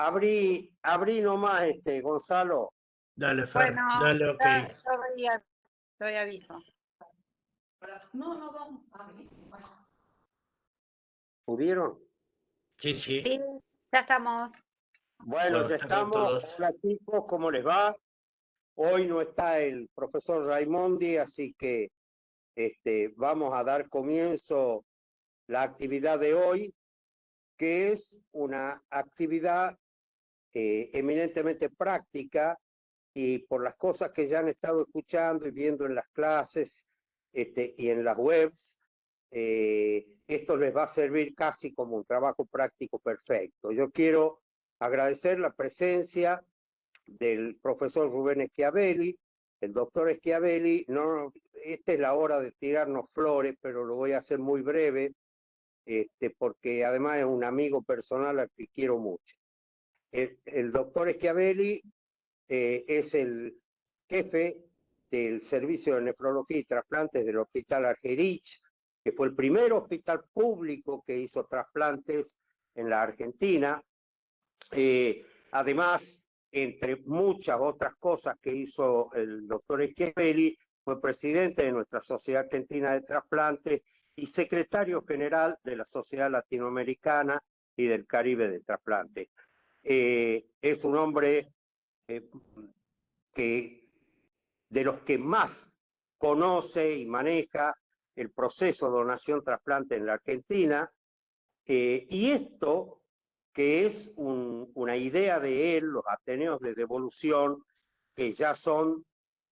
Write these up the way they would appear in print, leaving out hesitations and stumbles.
Abrí nomás, Gonzalo. Dale, Fer, Bueno, dale, ok. yo doy aviso. No, vamos. ¿Pudieron? Sí, sí. Sí, ya estamos. Bueno, ya Buenas tardes a estamos. todos. Hola chicos, ¿cómo les va? Hoy no está el profesor Raimondi, así que vamos a dar comienzo la actividad de hoy, que es una actividad eminentemente práctica y por las cosas que ya han estado escuchando y viendo en las clases y en las webs, esto les va a servir casi como un trabajo práctico perfecto. Yo quiero agradecer la presencia del profesor Rubén Schiavelli, el doctor Schiavelli. No, esta es la hora de tirarnos flores, pero lo voy a hacer muy breve, porque además es un amigo personal al que quiero mucho. El doctor Schiavelli es el jefe del servicio de nefrología y trasplantes del Hospital Argerich, que fue el primer hospital público que hizo trasplantes en la Argentina. Además, entre muchas otras cosas que hizo el doctor Schiavelli, fue presidente de nuestra Sociedad Argentina de Trasplantes y secretario general de la Sociedad Latinoamericana y del Caribe de Trasplantes. Es un hombre que de los que más conoce y maneja el proceso de donación-trasplante en la Argentina, y esto que es una idea de él, los Ateneos de Devolución, que ya son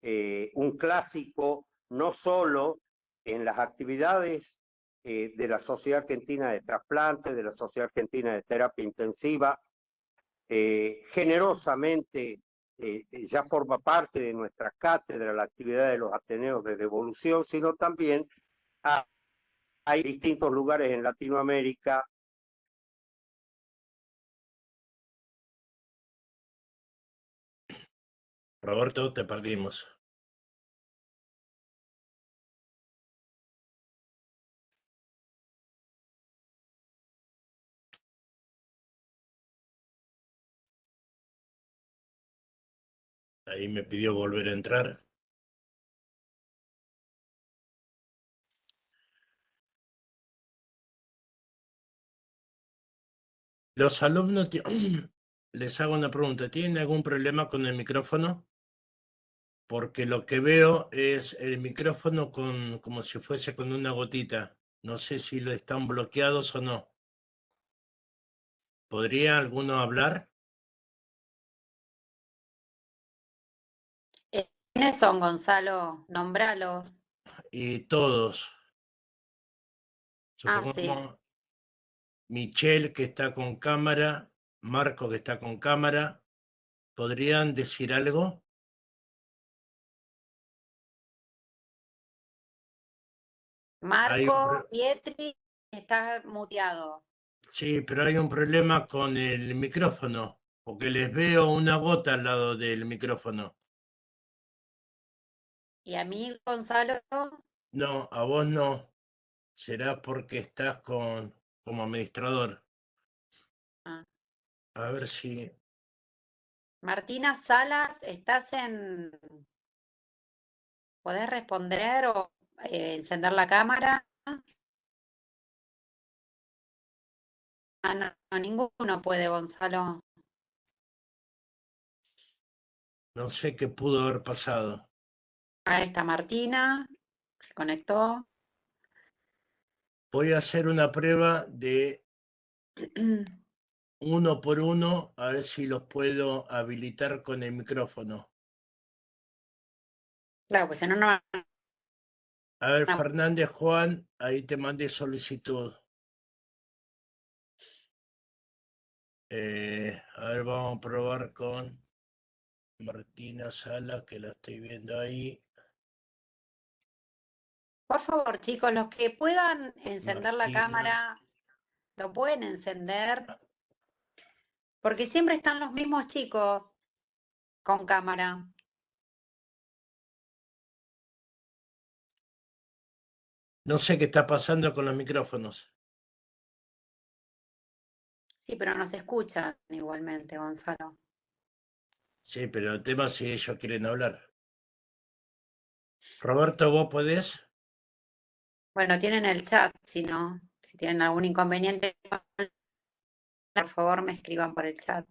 un clásico no solo en las actividades de la Sociedad Argentina de Trasplantes, de la Sociedad Argentina de Terapia Intensiva, generosamente ya forma parte de nuestra cátedra la actividad de los Ateneos de Devolución, sino también hay distintos lugares en Latinoamérica. Roberto, te perdimos. Ahí me pidió volver a entrar. Los alumnos, les hago una pregunta. ¿Tienen algún problema con el micrófono? Porque lo que veo es el micrófono como si fuese con una gotita. No sé si lo están bloqueados o no. ¿Podría alguno hablar? ¿Quiénes son, Gonzalo? Nombralos. Y todos. Sí. Supongamos Michelle, que está con cámara, Marco, que está con cámara. ¿Podrían decir algo? Marco, Pietri, está muteado. Sí, pero hay un problema con el micrófono, porque les veo una gota al lado del micrófono. ¿Y a mí, Gonzalo? No, a vos no. Será porque estás como administrador. Ah. A ver si... Martina Salas, ¿estás en...? ¿Podés responder o encender la cámara? Ah, no, ninguno puede, Gonzalo. No sé qué pudo haber pasado. Ahí está Martina, se conectó. Voy a hacer una prueba de uno por uno, a ver si los puedo habilitar con el micrófono. Claro, pues si no, no. A ver, No. Fernández Juan, ahí te mandé solicitud. A ver, vamos a probar con Martina Sala, que la estoy viendo ahí. Por favor, chicos, los que puedan encender la Martina. cámara, lo pueden encender. Porque siempre están los mismos chicos con cámara. No sé qué está pasando con los micrófonos. Sí, pero nos escuchan igualmente, Gonzalo. Sí, pero el tema es si ellos quieren hablar. Roberto, ¿vos podés? Bueno, tienen el chat, si no, si tienen algún inconveniente, por favor me escriban por el chat.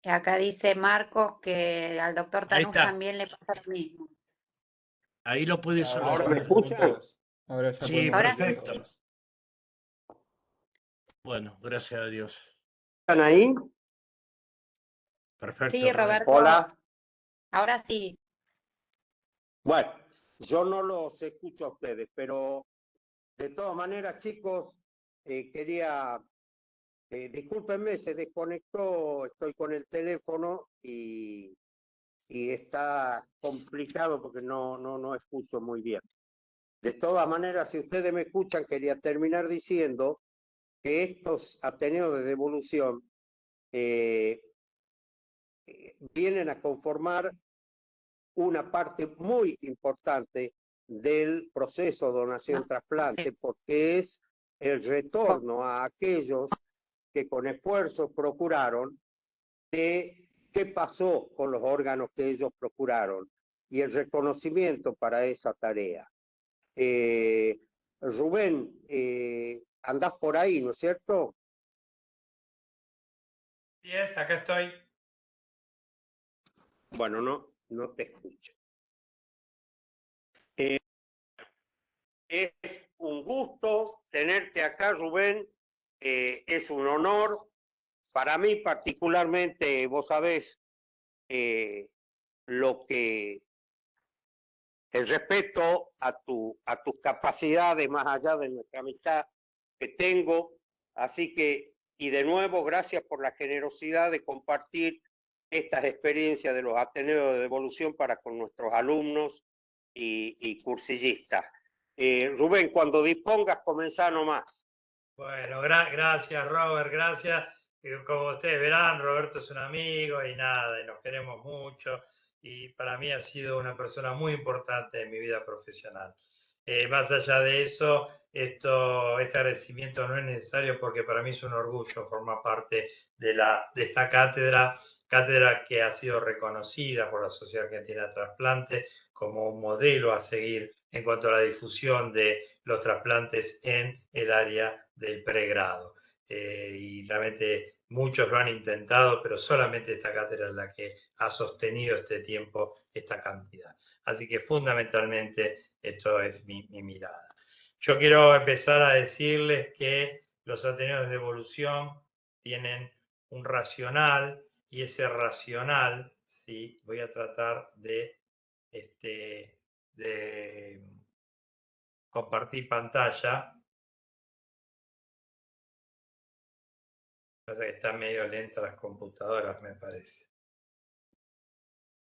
Y acá dice Marcos que al doctor Ahí Tanús está. también le pasa lo mismo. Ahí lo puedes ¿Ahora me solucionar. escuchan? Ahora ya Sí, podemos Ahora escuchar perfecto. todos. Bueno, gracias a Dios. ¿Están ahí? Perfecto, sí, Roberto. Roberto, Hola. ahora sí. Bueno, yo no los escucho a ustedes, pero de todas maneras, chicos, quería, discúlpenme, se desconectó, estoy con el teléfono y está complicado porque no escucho muy bien. De todas maneras, si ustedes me escuchan, quería terminar diciendo que estos Ateneos de devolución vienen a conformar una parte muy importante del proceso donación-trasplante, porque es el retorno a aquellos que con esfuerzo procuraron de qué pasó con los órganos que ellos procuraron y el reconocimiento para esa tarea. Rubén, andás por ahí, ¿no es cierto? Sí es, acá estoy. Bueno, no te escucho. Es un gusto tenerte acá, Rubén. Es un honor. Para mí particularmente, vos sabés, lo que el respeto a tus capacidades más allá de nuestra amistad que tengo. Así que, y de nuevo, gracias por la generosidad de compartir estas experiencias de los Ateneos de Devolución para con nuestros alumnos y cursillistas. Rubén, cuando dispongas, comenzá nomás. Bueno, gracias Robert, gracias. Como ustedes verán, Roberto es un amigo y nada, y nos queremos mucho. Y para mí ha sido una persona muy importante en mi vida profesional. Más allá de eso, este agradecimiento no es necesario porque para mí es un orgullo formar parte de esta cátedra que ha sido reconocida por la Sociedad Argentina de Trasplante como un modelo a seguir en cuanto a la difusión de los trasplantes en el área del pregrado. Y realmente muchos lo han intentado, pero solamente esta cátedra es la que ha sostenido este tiempo esta cantidad. Así que fundamentalmente esto es mi mirada. Yo quiero empezar a decirles que los Ateneos de devolución tienen un racional y ese racional, sí, voy a tratar de compartir pantalla. Pasa que están medio lentas las computadoras, me parece.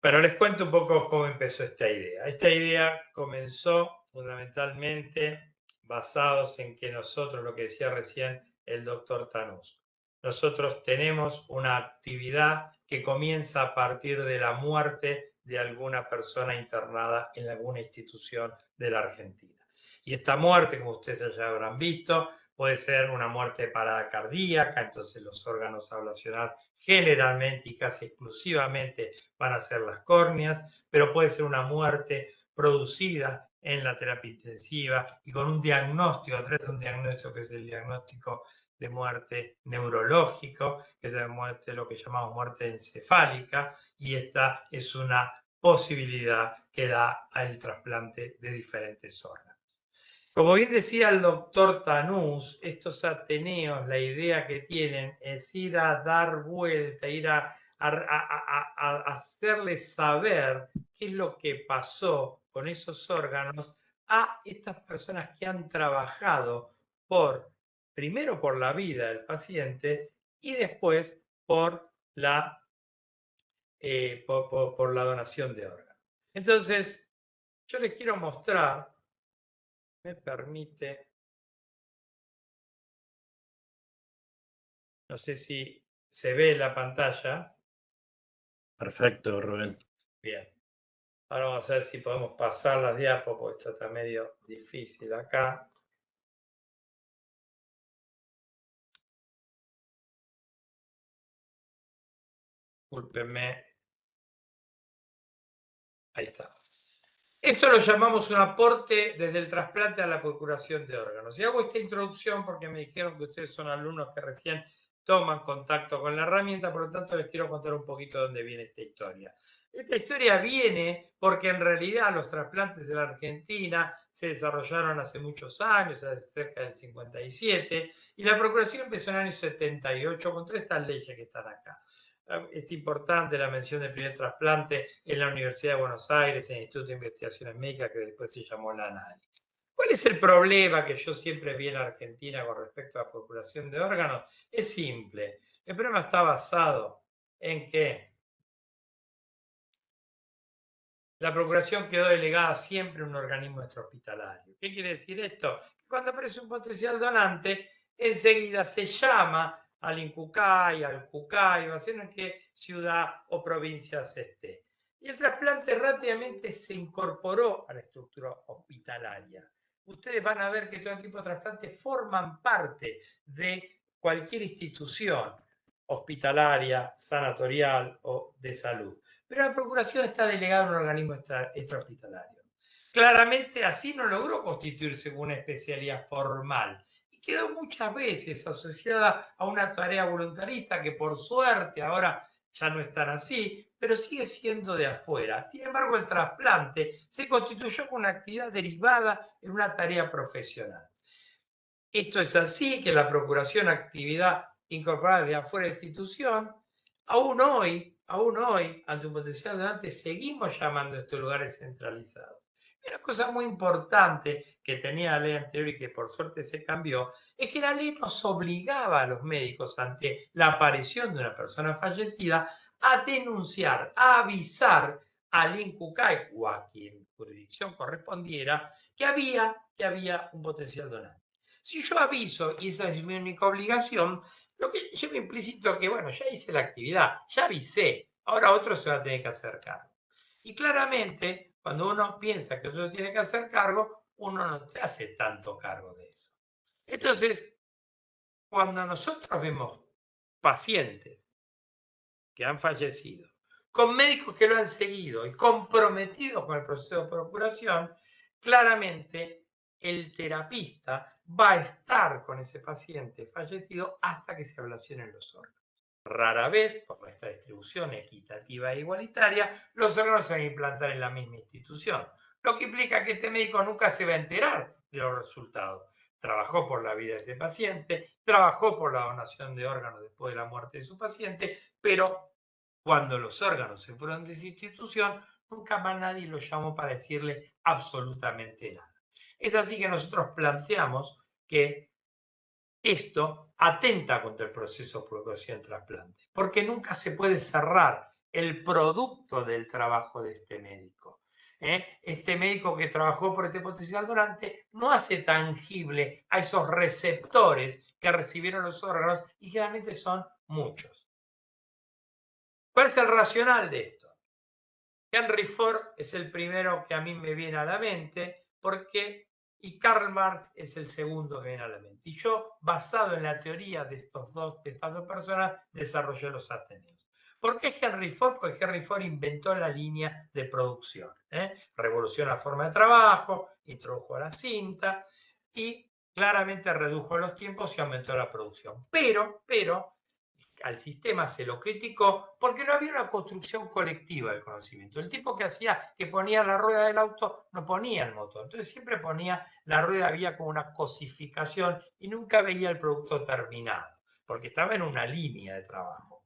Pero les cuento un poco cómo empezó esta idea. Esta idea comenzó fundamentalmente basados en que nosotros, lo que decía recién el doctor Tanús, nosotros tenemos una actividad que comienza a partir de la muerte de alguna persona internada en alguna institución de la Argentina. Y esta muerte, como ustedes ya habrán visto, puede ser una muerte de parada cardíaca, entonces los órganos a ablacionar generalmente y casi exclusivamente van a ser las córneas, pero puede ser una muerte producida en la terapia intensiva y con un diagnóstico, a través de un diagnóstico que es el diagnóstico de muerte neurológico, que es lo que llamamos muerte encefálica, y esta es una posibilidad que da al trasplante de diferentes órganos. Como bien decía el doctor Tanús, estos Ateneos, la idea que tienen es ir a dar vuelta, ir a hacerles saber qué es lo que pasó con esos órganos a estas personas que han trabajado primero por la vida del paciente y después por la donación de órganos. Entonces, yo les quiero mostrar, me permite, no sé si se ve la pantalla. Perfecto, Rubén. Bien. Ahora vamos a ver si podemos pasar las diapos, porque esto está medio difícil acá. Discúlpenme. Ahí está. Esto lo llamamos un aporte desde el trasplante a la procuración de órganos. Y hago esta introducción porque me dijeron que ustedes son alumnos que recién toman contacto con la herramienta, por lo tanto les quiero contar un poquito de dónde viene esta historia. Esta historia viene porque en realidad los trasplantes en la Argentina se desarrollaron hace muchos años, hace cerca del 57, y la procuración empezó en el año 78 con todas estas leyes que están acá. Es importante la mención del primer trasplante en la Universidad de Buenos Aires, en el Instituto de Investigaciones Médicas, que después se llamó la ANALI. ¿Cuál es el problema que yo siempre vi en Argentina con respecto a la procuración de órganos? Es simple. El problema está basado en que la procuración quedó delegada siempre a un organismo extrahospitalario. ¿Qué quiere decir esto? Cuando aparece un potencial donante, enseguida se llama al INCUCAI, al CUCAI, va a ser en qué ciudad o provincia se esté. Y el trasplante rápidamente se incorporó a la estructura hospitalaria. Ustedes van a ver que todo tipo de trasplantes forman parte de cualquier institución hospitalaria, sanatorial o de salud. Pero la procuración está delegada a un organismo extrahospitalario. Claramente así no logró constituirse como una especialidad formal y quedó muchas veces asociada a una tarea voluntarista que por suerte ahora ya no es tan así, pero sigue siendo de afuera. Sin embargo, el trasplante se constituyó como una actividad derivada en una tarea profesional. Esto es así que la procuración, actividad incorporada de afuera de la institución, aún hoy, ante un potencial donante, seguimos llamando a estos lugares centralizados. Una cosa muy importante que tenía la ley anterior y que por suerte se cambió, es que la ley nos obligaba a los médicos ante la aparición de una persona fallecida a denunciar, a avisar al INCUCAI o a quien jurisdicción correspondiera que había un potencial donante. Si yo aviso, y esa es mi única obligación, lo que lleva implícito que, bueno, ya hice la actividad, ya avisé, ahora otro se va a tener que hacer cargo. Y claramente, cuando uno piensa que otro tiene que hacer cargo, uno no te hace tanto cargo de eso. Entonces, cuando nosotros vemos pacientes que han fallecido, con médicos que lo han seguido y comprometidos con el proceso de procuración, claramente el terapista va a estar con ese paciente fallecido hasta que se ablacionen los órganos. Rara vez, por esta distribución equitativa e igualitaria, los órganos se van a implantar en la misma institución, lo que implica que este médico nunca se va a enterar de los resultados. Trabajó por la vida de ese paciente, trabajó por la donación de órganos después de la muerte de su paciente, pero cuando los órganos se fueron de esa institución, nunca más nadie lo llamó para decirle absolutamente nada. Es así que nosotros planteamos que esto atenta contra el proceso de procuración trasplante, porque nunca se puede cerrar el producto del trabajo de este médico. Este médico que trabajó por este potencial donante no hace tangible a esos receptores que recibieron los órganos y generalmente son muchos. ¿Cuál es el racional de esto? Henry Ford es el primero que a mí me viene a la mente y Karl Marx es el segundo que viene a la mente. Y yo, basado en la teoría de estas dos personas, desarrollé los Ateneos. ¿Por qué Henry Ford? Porque Henry Ford inventó la línea de producción. Revolucionó la forma de trabajo, introdujo la cinta y claramente redujo los tiempos y aumentó la producción. Pero al sistema se lo criticó porque no había una construcción colectiva del conocimiento. El tipo que ponía la rueda del auto no ponía el motor, entonces siempre ponía la rueda, había como una cosificación y nunca veía el producto terminado, porque estaba en una línea de trabajo.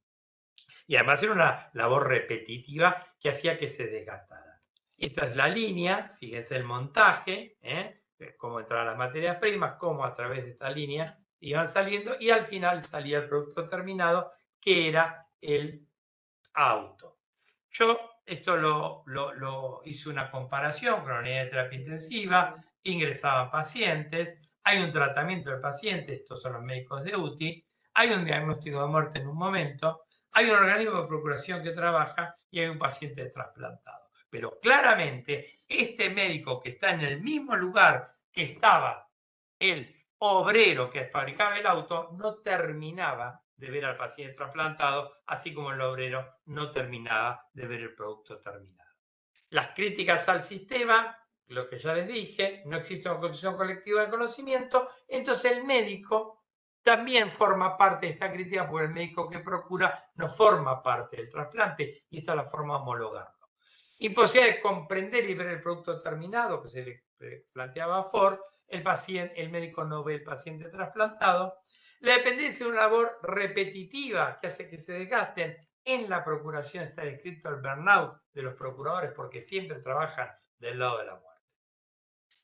Y además era una labor repetitiva que hacía que se desgastara. Esta es la línea, fíjense el montaje, cómo entraban las materias primas, cómo a través de esta línea iban saliendo y al final salía el producto terminado, que era el auto. Yo esto lo hice una comparación con la unidad de terapia intensiva, ingresaban pacientes, hay un tratamiento del paciente, estos son los médicos de UTI, hay un diagnóstico de muerte en un momento, hay un organismo de procuración que trabaja y hay un paciente trasplantado. Pero claramente este médico que está en el mismo lugar que estaba el obrero que fabricaba el auto no terminaba de ver al paciente trasplantado, así como el obrero no terminaba de ver el producto terminado. Las críticas al sistema, lo que ya les dije, no existe una construcción colectiva de conocimiento, entonces el médico también forma parte de esta crítica porque el médico que procura no forma parte del trasplante y esta es la forma de homologarlo. Imposibilidad de comprender y ver el producto terminado que se le planteaba a Ford, el médico no ve el paciente trasplantado, la dependencia de una labor repetitiva que hace que se desgasten. En la procuración está descrito el burnout de los procuradores porque siempre trabajan del lado de la muerte.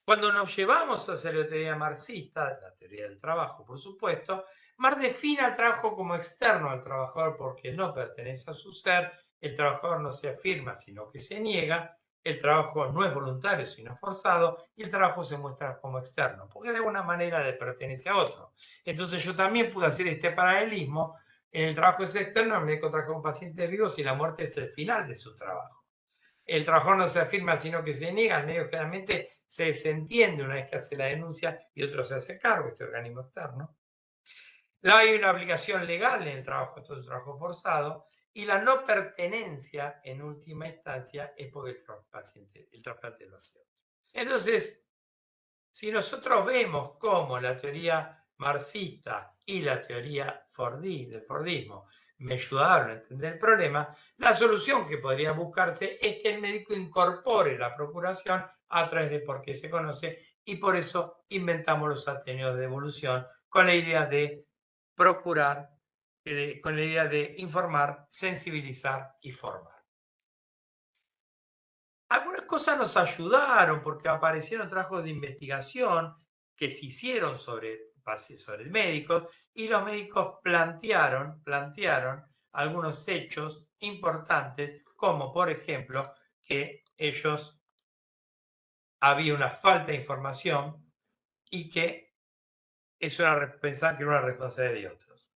Cuando nos llevamos hacia la teoría marxista, la teoría del trabajo, por supuesto, Marx define al trabajo como externo al trabajador porque no pertenece a su ser, el trabajador no se afirma sino que se niega, el trabajo no es voluntario sino forzado y el trabajo se muestra como externo porque de alguna manera le pertenece a otro. Entonces yo también pude hacer este paralelismo. En el trabajo es externo, el médico trabaja con pacientes vivos y la muerte es el final de su trabajo. El trabajador no se afirma, sino que se niega. El medio generalmente se desentiende una vez que hace la denuncia y otro se hace cargo, este organismo externo. Hay una obligación legal en el trabajo, esto es un trabajo forzado, y la no pertenencia en última instancia es porque el trasplante lo hace. Entonces, si nosotros vemos cómo la teoría marxista y la teoría del Fordismo me ayudaron a entender el problema, la solución que podría buscarse es que el médico incorpore la procuración a través de por qué se conoce y por eso inventamos los ateneos de evolución con la idea de procurar, con la idea de informar, sensibilizar y formar. Algunas cosas nos ayudaron porque aparecieron trabajos de investigación que se hicieron sobre médicos y los médicos plantearon algunos hechos importantes, como por ejemplo que había una falta de información y que pensaban que era una responsabilidad de otros.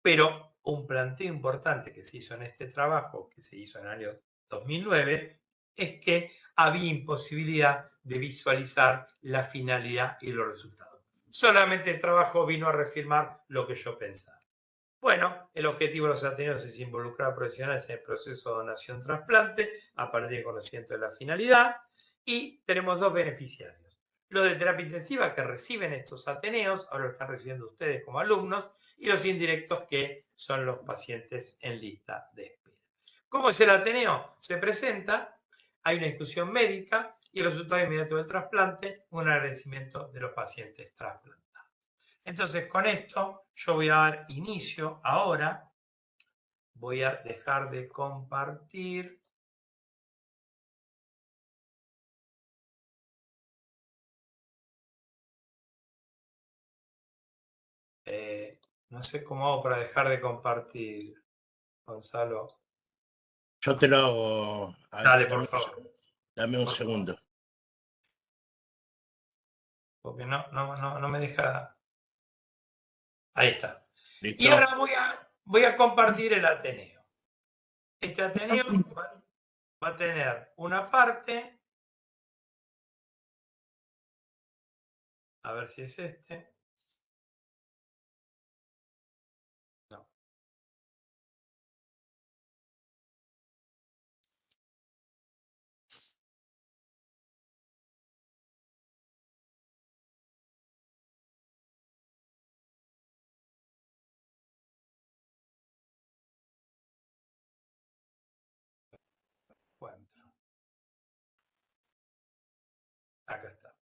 Pero un planteo importante que se hizo en este trabajo, que se hizo en el año 2009, es que había imposibilidad de visualizar la finalidad y los resultados. Solamente el trabajo vino a reafirmar lo que yo pensaba. Bueno, el objetivo de los ateneos es involucrar a profesionales en el proceso de donación-trasplante a partir del conocimiento de la finalidad y tenemos dos beneficiarios. Los de terapia intensiva que reciben estos ateneos, ahora lo están recibiendo ustedes como alumnos, y los indirectos que son los pacientes en lista de espera. ¿Cómo es el ateneo? Se presenta, hay una discusión médica y el resultado inmediato del trasplante, un agradecimiento de los pacientes trasplantados. Entonces, con esto yo voy a dar inicio ahora. Voy a dejar de compartir. No sé cómo hago para dejar de compartir, Gonzalo. Yo te lo hago. Dale, por favor. Dame un segundo. Porque no me deja. Ahí está. ¿Listo? Y ahora voy a compartir el Ateneo. Este Ateneo va a tener una parte. A ver si es este. No. Encuentro. Acá está.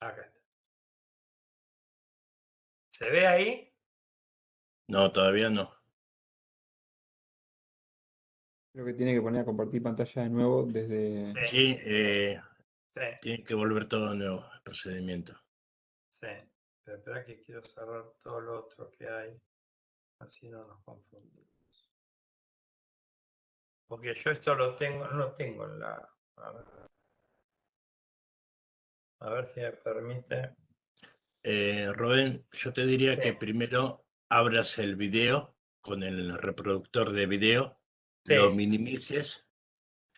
Acá está. ¿Se ve ahí? No, todavía no. Creo que tiene que poner a compartir pantalla de nuevo desde... Sí, Sí. tiene que volver todo de nuevo el procedimiento. Sí. Pero espera que quiero cerrar todo lo otro que hay. Así no nos confundimos. Porque yo esto no lo tengo en la... A ver si me permite. Rubén, yo te diría Sí. que primero abras el video con el reproductor de video, lo Sí. minimices,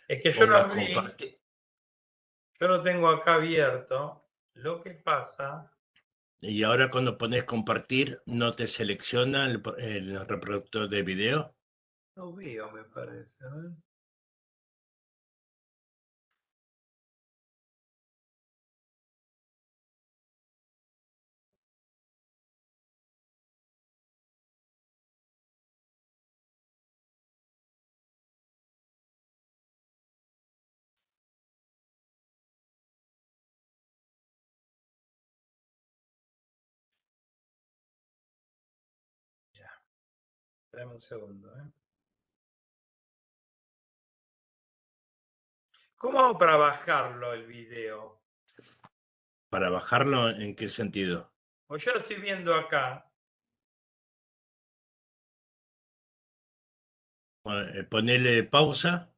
Es que yo lo pongas abrí, compartir. yo lo tengo acá abierto. Lo que pasa, Y ahora cuando pones compartir, ¿no te selecciona el reproductor de video? lo veo, me parece. A ver. Dame un segundo. ¿Cómo hago para bajarlo el video? ¿Para bajarlo en qué sentido? Pues yo lo estoy viendo acá. Ponele pausa.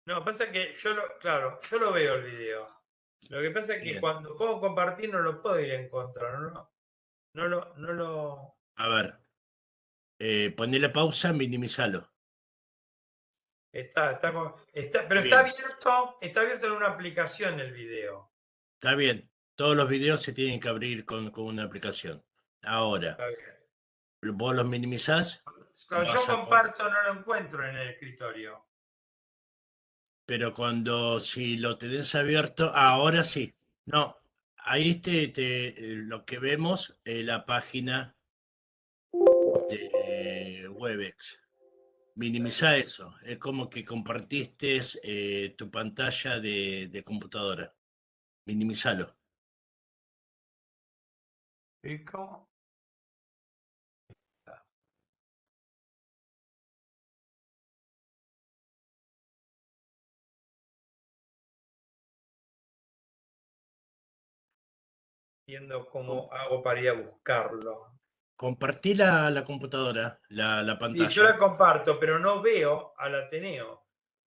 No, pasa que claro, yo lo veo el video. Lo que pasa es que Bien. cuando puedo compartir no lo puedo ir en contra, no lo. A ver, ponele pausa, minimizalo. Pero Bien, está abierto en una aplicación el video. está bien. Todos los videos se tienen que abrir con una aplicación. Ahora, Está bien. vos los minimizás, Cuando yo vas a comparto no lo encuentro en el escritorio. pero si lo tenés abierto, ahora sí. No, ahí lo que vemos es la página de Webex. Minimiza eso. Es como que compartiste tu pantalla de computadora. Minimizalo. Pico. Viendo cómo hago para ir a buscarlo. Compartí la computadora, la Y yo la pantalla. comparto, pero no veo al Ateneo.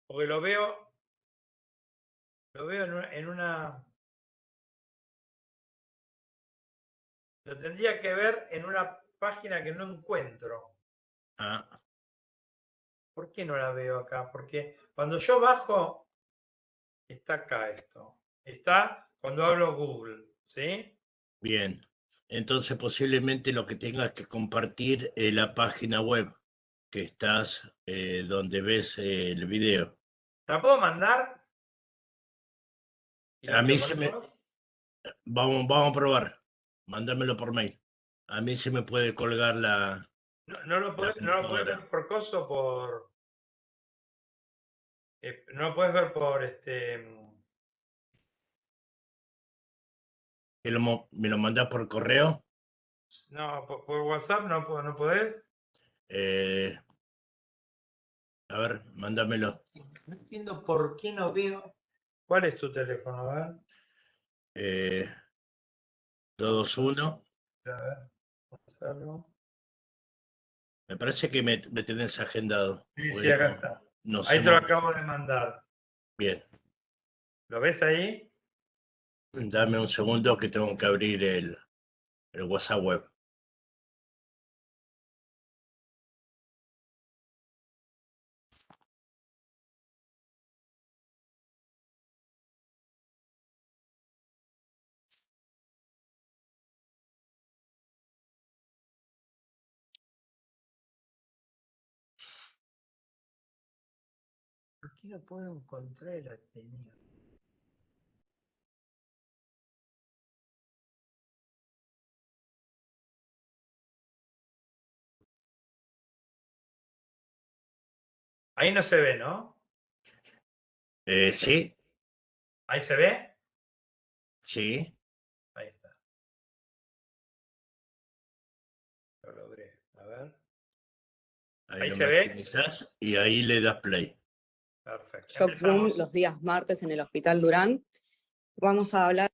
Porque lo veo en una. Lo tendría que ver en una página que no encuentro. Ah, ¿Por qué no la veo acá? Porque cuando yo bajo, está acá esto. Está cuando hablo Google, ¿sí? bien. Entonces posiblemente lo que tengas que compartir es la página web que estás donde ves el video. ¿La puedo mandar? ¿Y A lo mí que se me... ponemos? Vamos a probar. Mándamelo por mail. A mí se me puede colgar la No lo podés computadora. ver por coso, no lo puedes ver por ¿Me lo mandás por correo? no, por WhatsApp no podés. Eh, a ver, mándamelo. No entiendo por qué no veo. ¿Cuál es tu teléfono? A ver. 221. A ver, hacerlo. Me parece que me tenés agendado. Sí, Pues sí, acá está. nos Ahí te lo hemos... acabo de mandar. Bien. ¿Lo ves ahí? Dame un segundo que tengo que abrir el WhatsApp web. ¿Por qué no puedo encontrar el Ateneo? Ahí no se ve, ¿no? Sí, ¿Ahí se ve? sí. Ahí está. Lo logré. A ver. Ahí ¿Ahí lo se ve? maximizás y ahí le das play. Perfecto. Shock Room Empezamos. los días martes en el Hospital Durán. Vamos a hablar.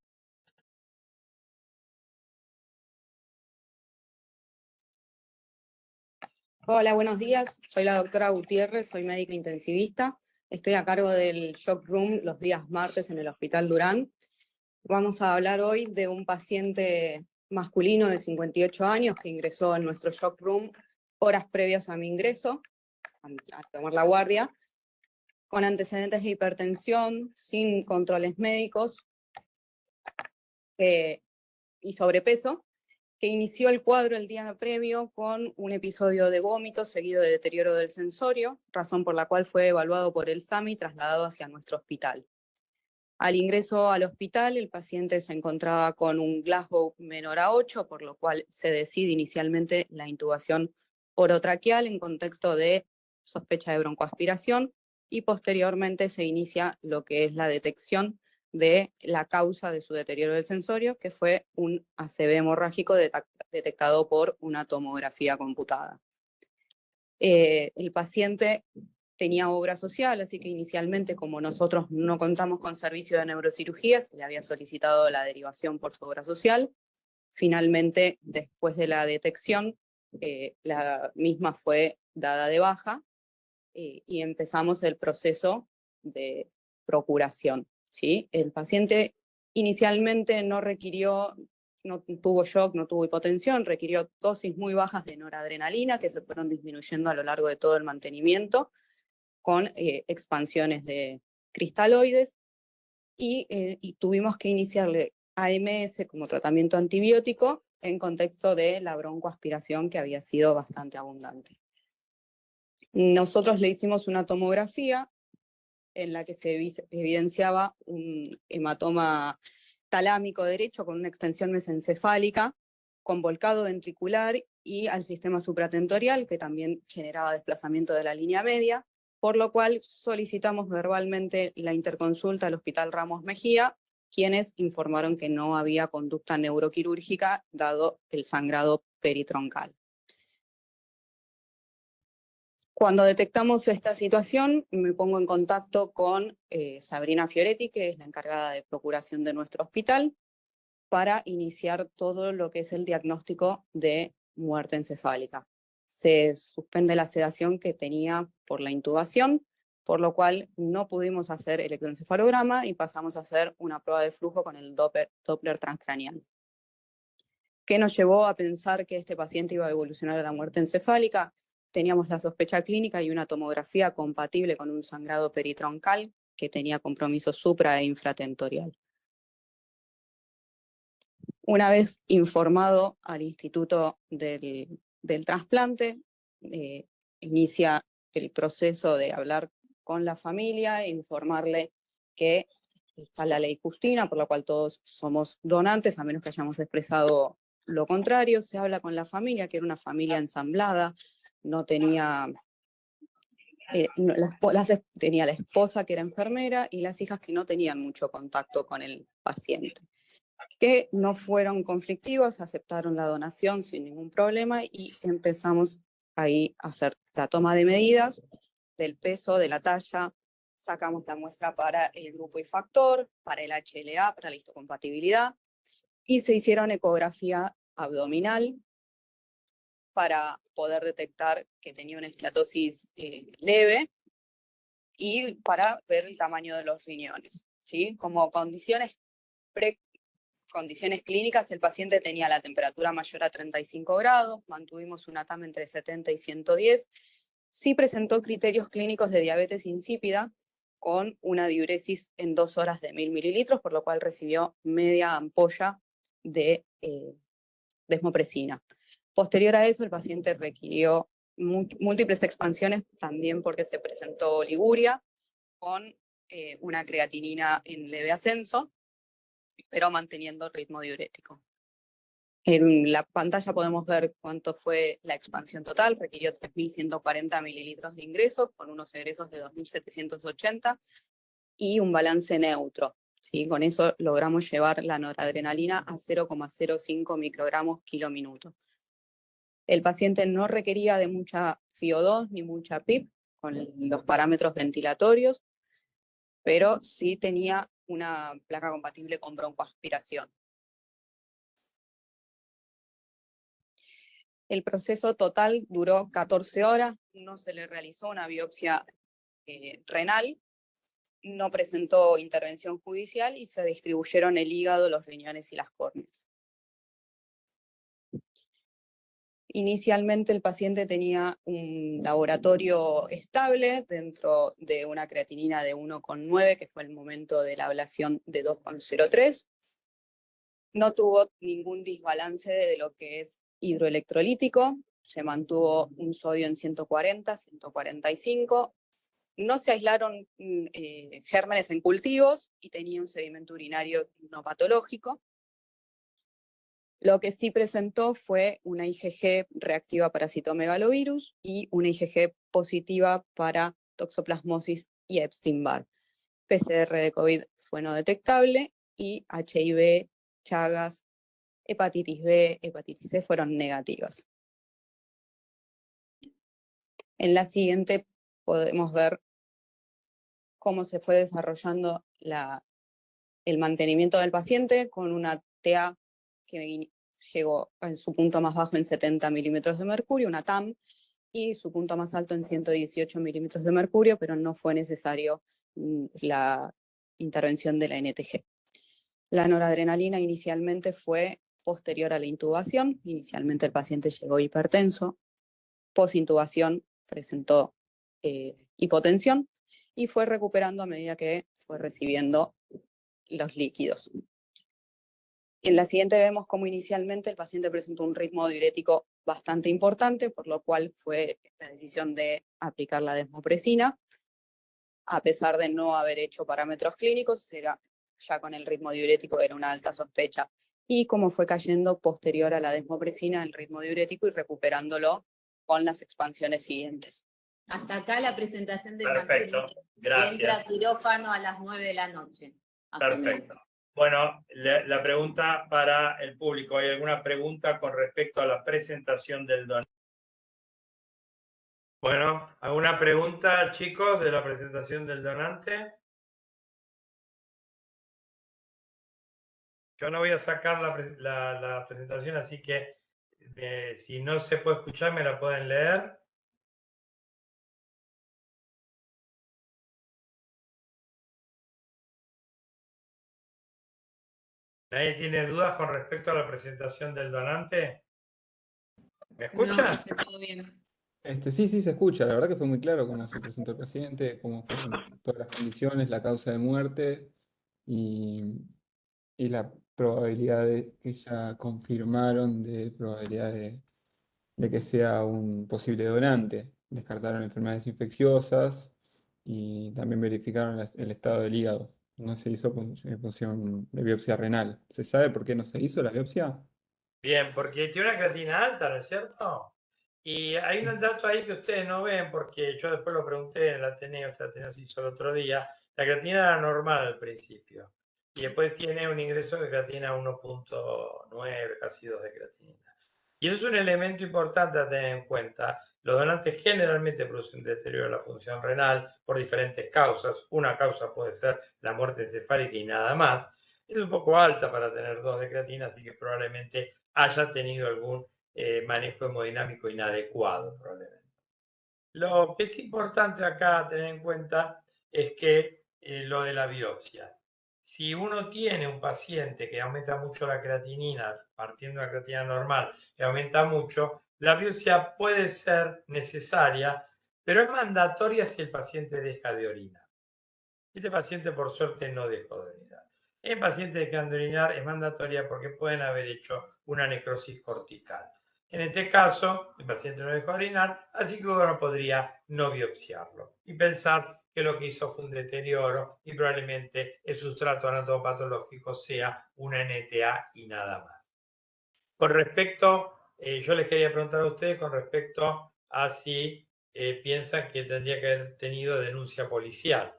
Hola, buenos días. Soy la doctora Gutiérrez, soy médica intensivista. Estoy a cargo del Shock Room los días martes en el Hospital Durán. Vamos a hablar hoy de un paciente masculino de 58 años que ingresó en nuestro shock room horas previas a mi ingreso, a tomar la guardia, con antecedentes de hipertensión, sin controles médicos y sobrepeso, que inició el cuadro el día previo con un episodio de vómito seguido de deterioro del sensorio, razón por la cual fue evaluado por el SAMI y trasladado hacia nuestro hospital. Al ingreso al hospital, el paciente se encontraba con un Glasgow menor a 8, por lo cual se decide inicialmente la intubación orotraqueal en contexto de sospecha de broncoaspiración y posteriormente se inicia lo que es la detección de la causa de su deterioro del sensorio, que fue un ACV hemorrágico detectado por una tomografía computada. El paciente tenía obra social, así que inicialmente, como nosotros no contamos con servicio de neurocirugía, se le había solicitado la derivación por su obra social. Finalmente, después de la detección, la misma fue dada de baja y empezamos el proceso de procuración, ¿sí? El paciente inicialmente no tuvo shock, no tuvo hipotensión, requirió dosis muy bajas de noradrenalina que se fueron disminuyendo a lo largo de todo el mantenimiento, con expansiones de cristaloides y tuvimos que iniciarle AMS como tratamiento antibiótico en contexto de la broncoaspiración que había sido bastante abundante. Nosotros le hicimos una tomografía en la que se evidenciaba un hematoma talámico derecho con una extensión mesencefálica, con volcado ventricular y al sistema supratentorial, que también generaba desplazamiento de la línea media, por lo cual solicitamos verbalmente la interconsulta al Hospital Ramos Mejía, quienes informaron que no había conducta neuroquirúrgica dado el sangrado peritroncal. Cuando detectamos esta situación, me pongo en contacto con Sabrina Fioretti, que es la encargada de procuración de nuestro hospital, para iniciar todo lo que es el diagnóstico de muerte encefálica. Se suspende la sedación que tenía por la intubación, por lo cual no pudimos hacer electroencefalograma y pasamos a hacer una prueba de flujo con el Doppler transcranial. ¿Qué nos llevó a pensar que este paciente iba a evolucionar a la muerte encefálica? Teníamos la sospecha clínica y una tomografía compatible con un sangrado peritroncal que tenía compromiso supra e infratentorial. Una vez informado al Instituto del Trasplante, inicia el proceso de hablar con la familia e informarle que está la ley Justina, por la cual todos somos donantes, a menos que hayamos expresado lo contrario. Se habla con la familia, que era una familia ensamblada, no tenía... tenía la esposa que era enfermera y las hijas que no tenían mucho contacto con el paciente, que no fueron conflictivos, aceptaron la donación sin ningún problema y empezamos ahí a hacer la toma de medidas del peso, de la talla, sacamos la muestra para el grupo y factor, para el HLA, para la histocompatibilidad, y se hicieron ecografía abdominal para poder detectar que tenía una esteatosis leve y para ver el tamaño de los riñones, ¿sí? Como condiciones clínicas, el paciente tenía la temperatura mayor a 35 grados, mantuvimos una TAM entre 70 y 110, sí presentó criterios clínicos de diabetes insípida con una diuresis en 2 horas de 1000 mililitros, por lo cual recibió media ampolla de desmopresina. Posterior a eso, el paciente requirió múltiples expansiones, también porque se presentó oliguria, con una creatinina en leve ascenso, pero manteniendo ritmo diurético. En la pantalla podemos ver cuánto fue la expansión total, requirió 3.140 mililitros de ingreso, con unos egresos de 2.780 y un balance neutro. ¿Sí? Con eso logramos llevar la noradrenalina a 0,05 microgramos kilo-minuto. El paciente no requería de mucha FiO2 ni mucha PIP con los parámetros ventilatorios, pero sí tenía una placa compatible con broncoaspiración. El proceso total duró 14 horas, no se le realizó una biopsia renal, no presentó intervención judicial y se distribuyeron el hígado, los riñones y las córneas. Inicialmente el paciente tenía un laboratorio estable dentro de una creatinina de 1,9, que fue el momento de la ablación de 2,03. No tuvo ningún desbalance de lo que es hidroelectrolítico, se mantuvo un sodio en 140, 145. No se aislaron gérmenes en cultivos y tenía un sedimento urinario no patológico. Lo que sí presentó fue una IgG reactiva para citomegalovirus y una IgG positiva para toxoplasmosis y Epstein-Barr. PCR de COVID fue no detectable y HIV, Chagas, hepatitis B, hepatitis C fueron negativas. En la siguiente podemos ver cómo se fue desarrollando el mantenimiento del paciente con una TA que llegó en su punto más bajo en 70 milímetros de mercurio, una TAM, y su punto más alto en 118 milímetros de mercurio, pero no fue necesario la intervención de la NTG. La noradrenalina inicialmente fue posterior a la intubación. Inicialmente el paciente llegó hipertenso, posintubación presentó hipotensión y fue recuperando a medida que fue recibiendo los líquidos. En la siguiente vemos cómo inicialmente el paciente presentó un ritmo diurético bastante importante, por lo cual fue la decisión de aplicar la desmopresina. A pesar de no haber hecho parámetros clínicos, ya con el ritmo diurético era una alta sospecha. Y cómo fue cayendo posterior a la desmopresina el ritmo diurético y recuperándolo con las expansiones siguientes. Hasta acá la presentación del Perfecto, paciente. gracias. Entra a quirófano a las 9 de la noche. Perfecto. Bueno, la pregunta para el público. ¿Hay alguna pregunta con respecto a la presentación del donante? Bueno, ¿alguna pregunta, chicos, de la presentación del donante? Yo no voy a sacar la presentación, así que si no se puede escuchar, me la pueden leer. ¿Nadie tiene dudas con respecto a la presentación del donante? ¿Me escuchan? No, todo bien. Sí, se escucha. La verdad que fue muy claro cómo se presentó el paciente, cómo fueron todas las condiciones, la causa de muerte y la probabilidad que ya confirmaron de probabilidad de que sea un posible donante. Descartaron enfermedades infecciosas y también verificaron el estado del hígado. No se hizo punción de biopsia renal. ¿Se sabe por qué no se hizo la biopsia? Bien, porque tiene una creatina alta, ¿no es cierto? Y hay un dato ahí que ustedes no ven, porque yo después lo pregunté en el Ateneo, este Ateneo se hizo el otro día. La creatina era normal al principio. Y después tiene un ingreso de creatina 1,9, casi 2 de creatinina. Y eso es un elemento importante a tener en cuenta. Los donantes generalmente producen deterioro de la función renal por diferentes causas. Una causa puede ser la muerte encefálica y nada más. Es un poco alta para tener 2 de creatina, así que probablemente haya tenido algún manejo hemodinámico inadecuado, probablemente. Lo que es importante acá tener en cuenta es que lo de la biopsia. Si uno tiene un paciente que aumenta mucho la creatinina, partiendo de la creatinina normal, que aumenta mucho, la biopsia puede ser necesaria, pero es mandatoria si el paciente deja de orinar. Este paciente, por suerte, no dejó de orinar. En pacientes que dejan de orinar es mandatoria porque pueden haber hecho una necrosis cortical. En este caso, el paciente no dejó de orinar, así que uno podría no biopsiarlo y pensar que lo que hizo fue un deterioro y probablemente el sustrato anatomopatológico sea una NTA y nada más. Con respecto, yo les quería preguntar a ustedes con respecto a si piensan que tendría que haber tenido denuncia policial.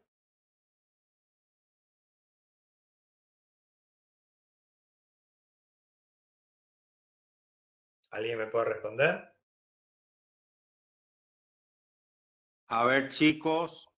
¿Alguien me puede responder? A ver, chicos.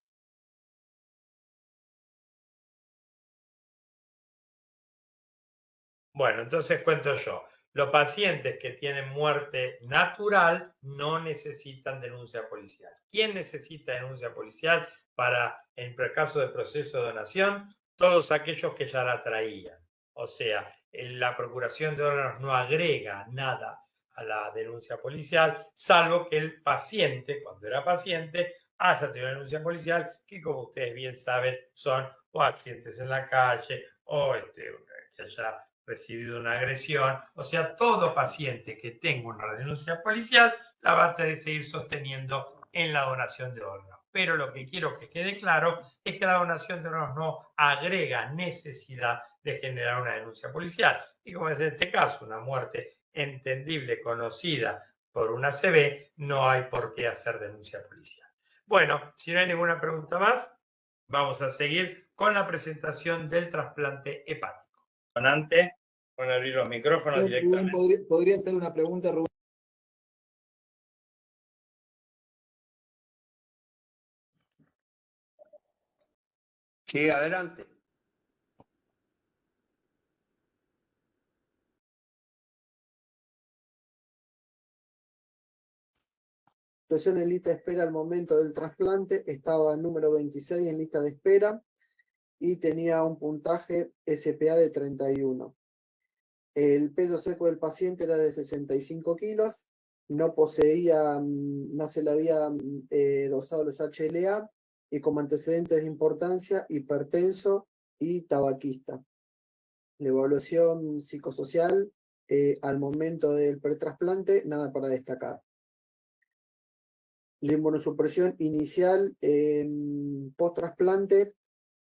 Bueno, entonces cuento yo. Los pacientes que tienen muerte natural no necesitan denuncia policial. ¿Quién necesita denuncia policial para, en el caso de proceso de donación? Todos aquellos que ya la traían. O sea, la procuración de órganos no agrega nada a la denuncia policial, salvo que el paciente, cuando era paciente, haya tenido una denuncia policial, que como ustedes bien saben, son o accidentes en la calle, o que haya recibido una agresión. O sea, todo paciente que tenga una denuncia policial la va a seguir sosteniendo en la donación de órganos. Pero lo que quiero que quede claro es que la donación de órganos no agrega necesidad de generar una denuncia policial. Y como es en este caso una muerte entendible, conocida por una ACV, no hay por qué hacer denuncia policial. Bueno, si no hay ninguna pregunta más, vamos a seguir con la presentación del trasplante hepático. Antes, van a abrir los micrófonos Rubén, directamente. ¿podría hacer una pregunta, Rubén? Sí, adelante. Situación en lista de espera al momento del trasplante, estaba el número 26 en lista de espera y tenía un puntaje SPA de 31. El peso seco del paciente era de 65 kilos, no poseía, no se le había dosado los HLA y como antecedentes de importancia, hipertenso y tabaquista. La evaluación psicosocial al momento del pretrasplante, nada para destacar. La inmunosupresión inicial post-trasplante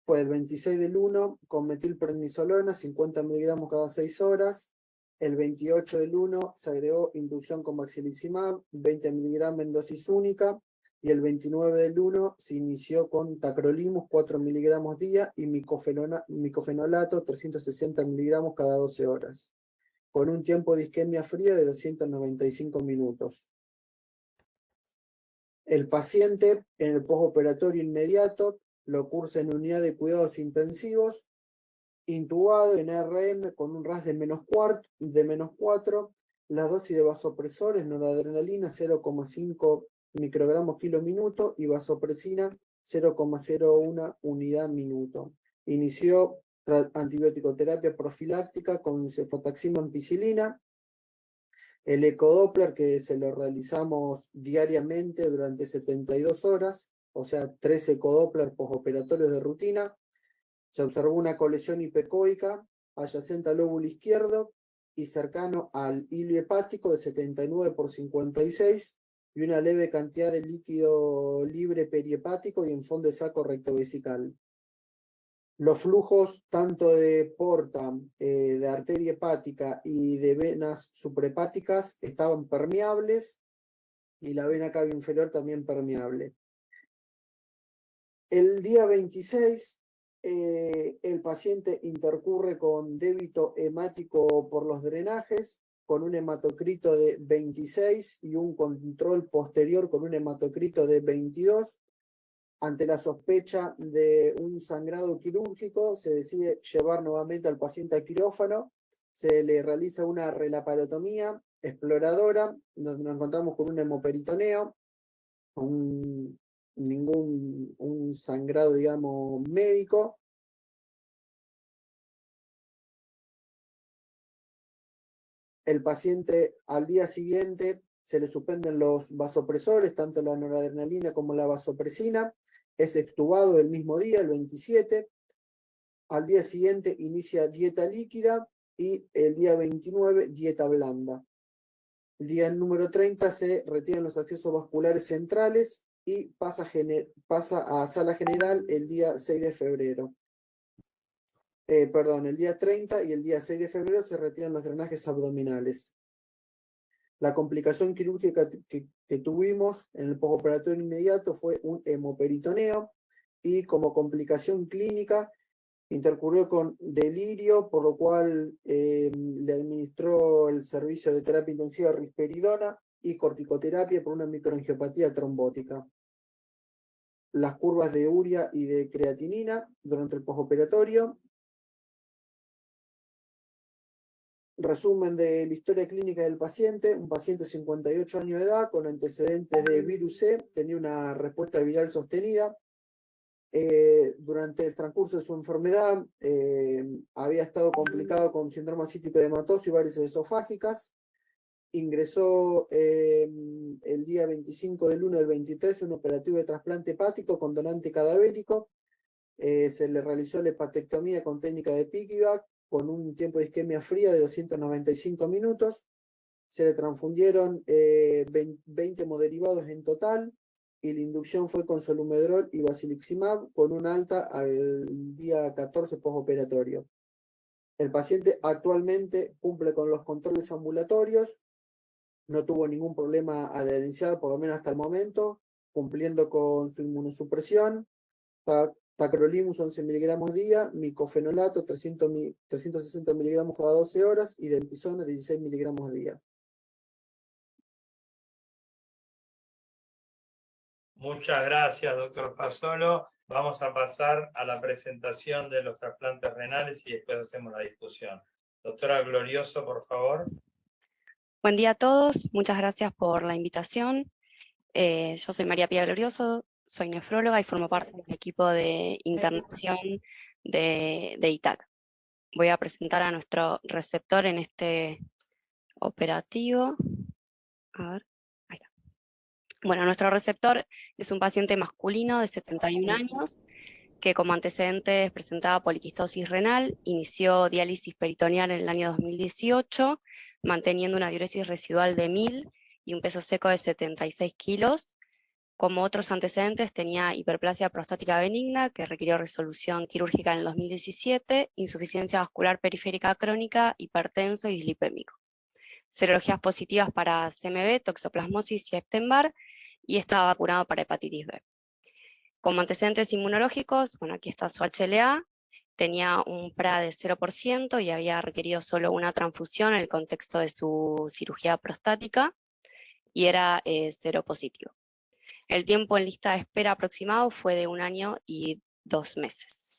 fue el 26 del 1 con metilprednisolona, 50 miligramos cada 6 horas. El 28 del 1 se agregó inducción con maxilizumab, 20 miligramos en dosis única. Y el 29 del 1 se inició con tacrolimus, 4 miligramos día, y micofenolato, 360 miligramos cada 12 horas. Con un tiempo de isquemia fría de 295 minutos. El paciente en el postoperatorio inmediato lo cursa en unidad de cuidados intensivos, intubado en ARM con un RAS de menos 4, la dosis de vasopresores, noradrenalina 0,5 microgramos kilo minuto y vasopresina 0,01 unidad minuto. Inició antibiótico-terapia profiláctica con cefotaxima ampicilina. El ecodoppler que se lo realizamos diariamente durante 72 horas, o sea, 3 ecodoppler postoperatorios de rutina. Se observó una colección hipecoica adyacente al lóbulo izquierdo y cercano al hilio hepático de 79/56 y una leve cantidad de líquido libre perihepático y en fondo de saco rectovesical. Los flujos tanto de porta, de arteria hepática y de venas suprahepáticas estaban permeables y la vena cava inferior también permeable. El día 26, el paciente intercurre con débito hemático por los drenajes, con un hematocrito de 26 y un control posterior con un hematocrito de 22. Ante la sospecha de un sangrado quirúrgico, se decide llevar nuevamente al paciente al quirófano, se le realiza una relaparotomía exploradora, donde nos encontramos con un hemoperitoneo, un sangrado, digamos, médico. El paciente al día siguiente se le suspenden los vasopresores, tanto la noradrenalina como la vasopresina. Es extubado el mismo día, el 27. Al día siguiente inicia dieta líquida y el día 29 dieta blanda. El día número 30 se retiran los accesos vasculares centrales y pasa a sala general el día 6 de febrero. El día 30 y el día 6 de febrero se retiran los drenajes abdominales. La complicación quirúrgica que tuvimos en el postoperatorio inmediato fue un hemoperitoneo y como complicación clínica intercurrió con delirio, por lo cual le administró el servicio de terapia intensiva risperidona y corticoterapia por una microangiopatía trombótica. Las curvas de urea y de creatinina durante el postoperatorio. Resumen de la historia clínica del paciente: un paciente de 58 años de edad con antecedentes de virus C, tenía una respuesta viral sostenida. Durante el transcurso de su enfermedad había estado complicado con síndrome ascítico edematoso y varices esofágicas. Ingresó el día 25 del 1 del 23 un operativo de trasplante hepático con donante cadavérico. Se le realizó la hepatectomía con técnica de piggyback con un tiempo de isquemia fría de 295 minutos. Se le transfundieron 20 hemoderivados en total y la inducción fue con solumedrol y basiliximab con un alta al día 14 postoperatorio. El paciente actualmente cumple con los controles ambulatorios, no tuvo ningún problema adherencial, por lo menos hasta el momento, cumpliendo con su inmunosupresión, tacrolimus 11 miligramos día, micofenolato 360 miligramos cada 12 horas y deltisona 16 miligramos día. Muchas gracias, doctor Fasolo. Vamos a pasar a la presentación de los trasplantes renales y después hacemos la discusión. Doctora Glorioso, por favor. Buen día a todos, muchas gracias por la invitación. Yo soy María Pía Glorioso, soy nefróloga y formo parte del equipo de internación de ITAC. Voy a presentar a nuestro receptor en este operativo. A ver, ahí está. Bueno, nuestro receptor es un paciente masculino de 71 años que como antecedentes presentaba poliquistosis renal, inició diálisis peritoneal en el año 2018, manteniendo una diuresis residual de 1000 y un peso seco de 76 kilos. Como otros antecedentes tenía hiperplasia prostática benigna, que requirió resolución quirúrgica en el 2017, insuficiencia vascular periférica crónica, hipertenso y dislipémico. Serologías positivas para CMV, toxoplasmosis y Epstein-Barr, y estaba vacunado para hepatitis B. Como antecedentes inmunológicos, bueno, aquí está su HLA, tenía un PRA de 0% y había requerido solo una transfusión en el contexto de su cirugía prostática y era cero positivo. El tiempo en lista de espera aproximado fue de 1 año y 2 meses.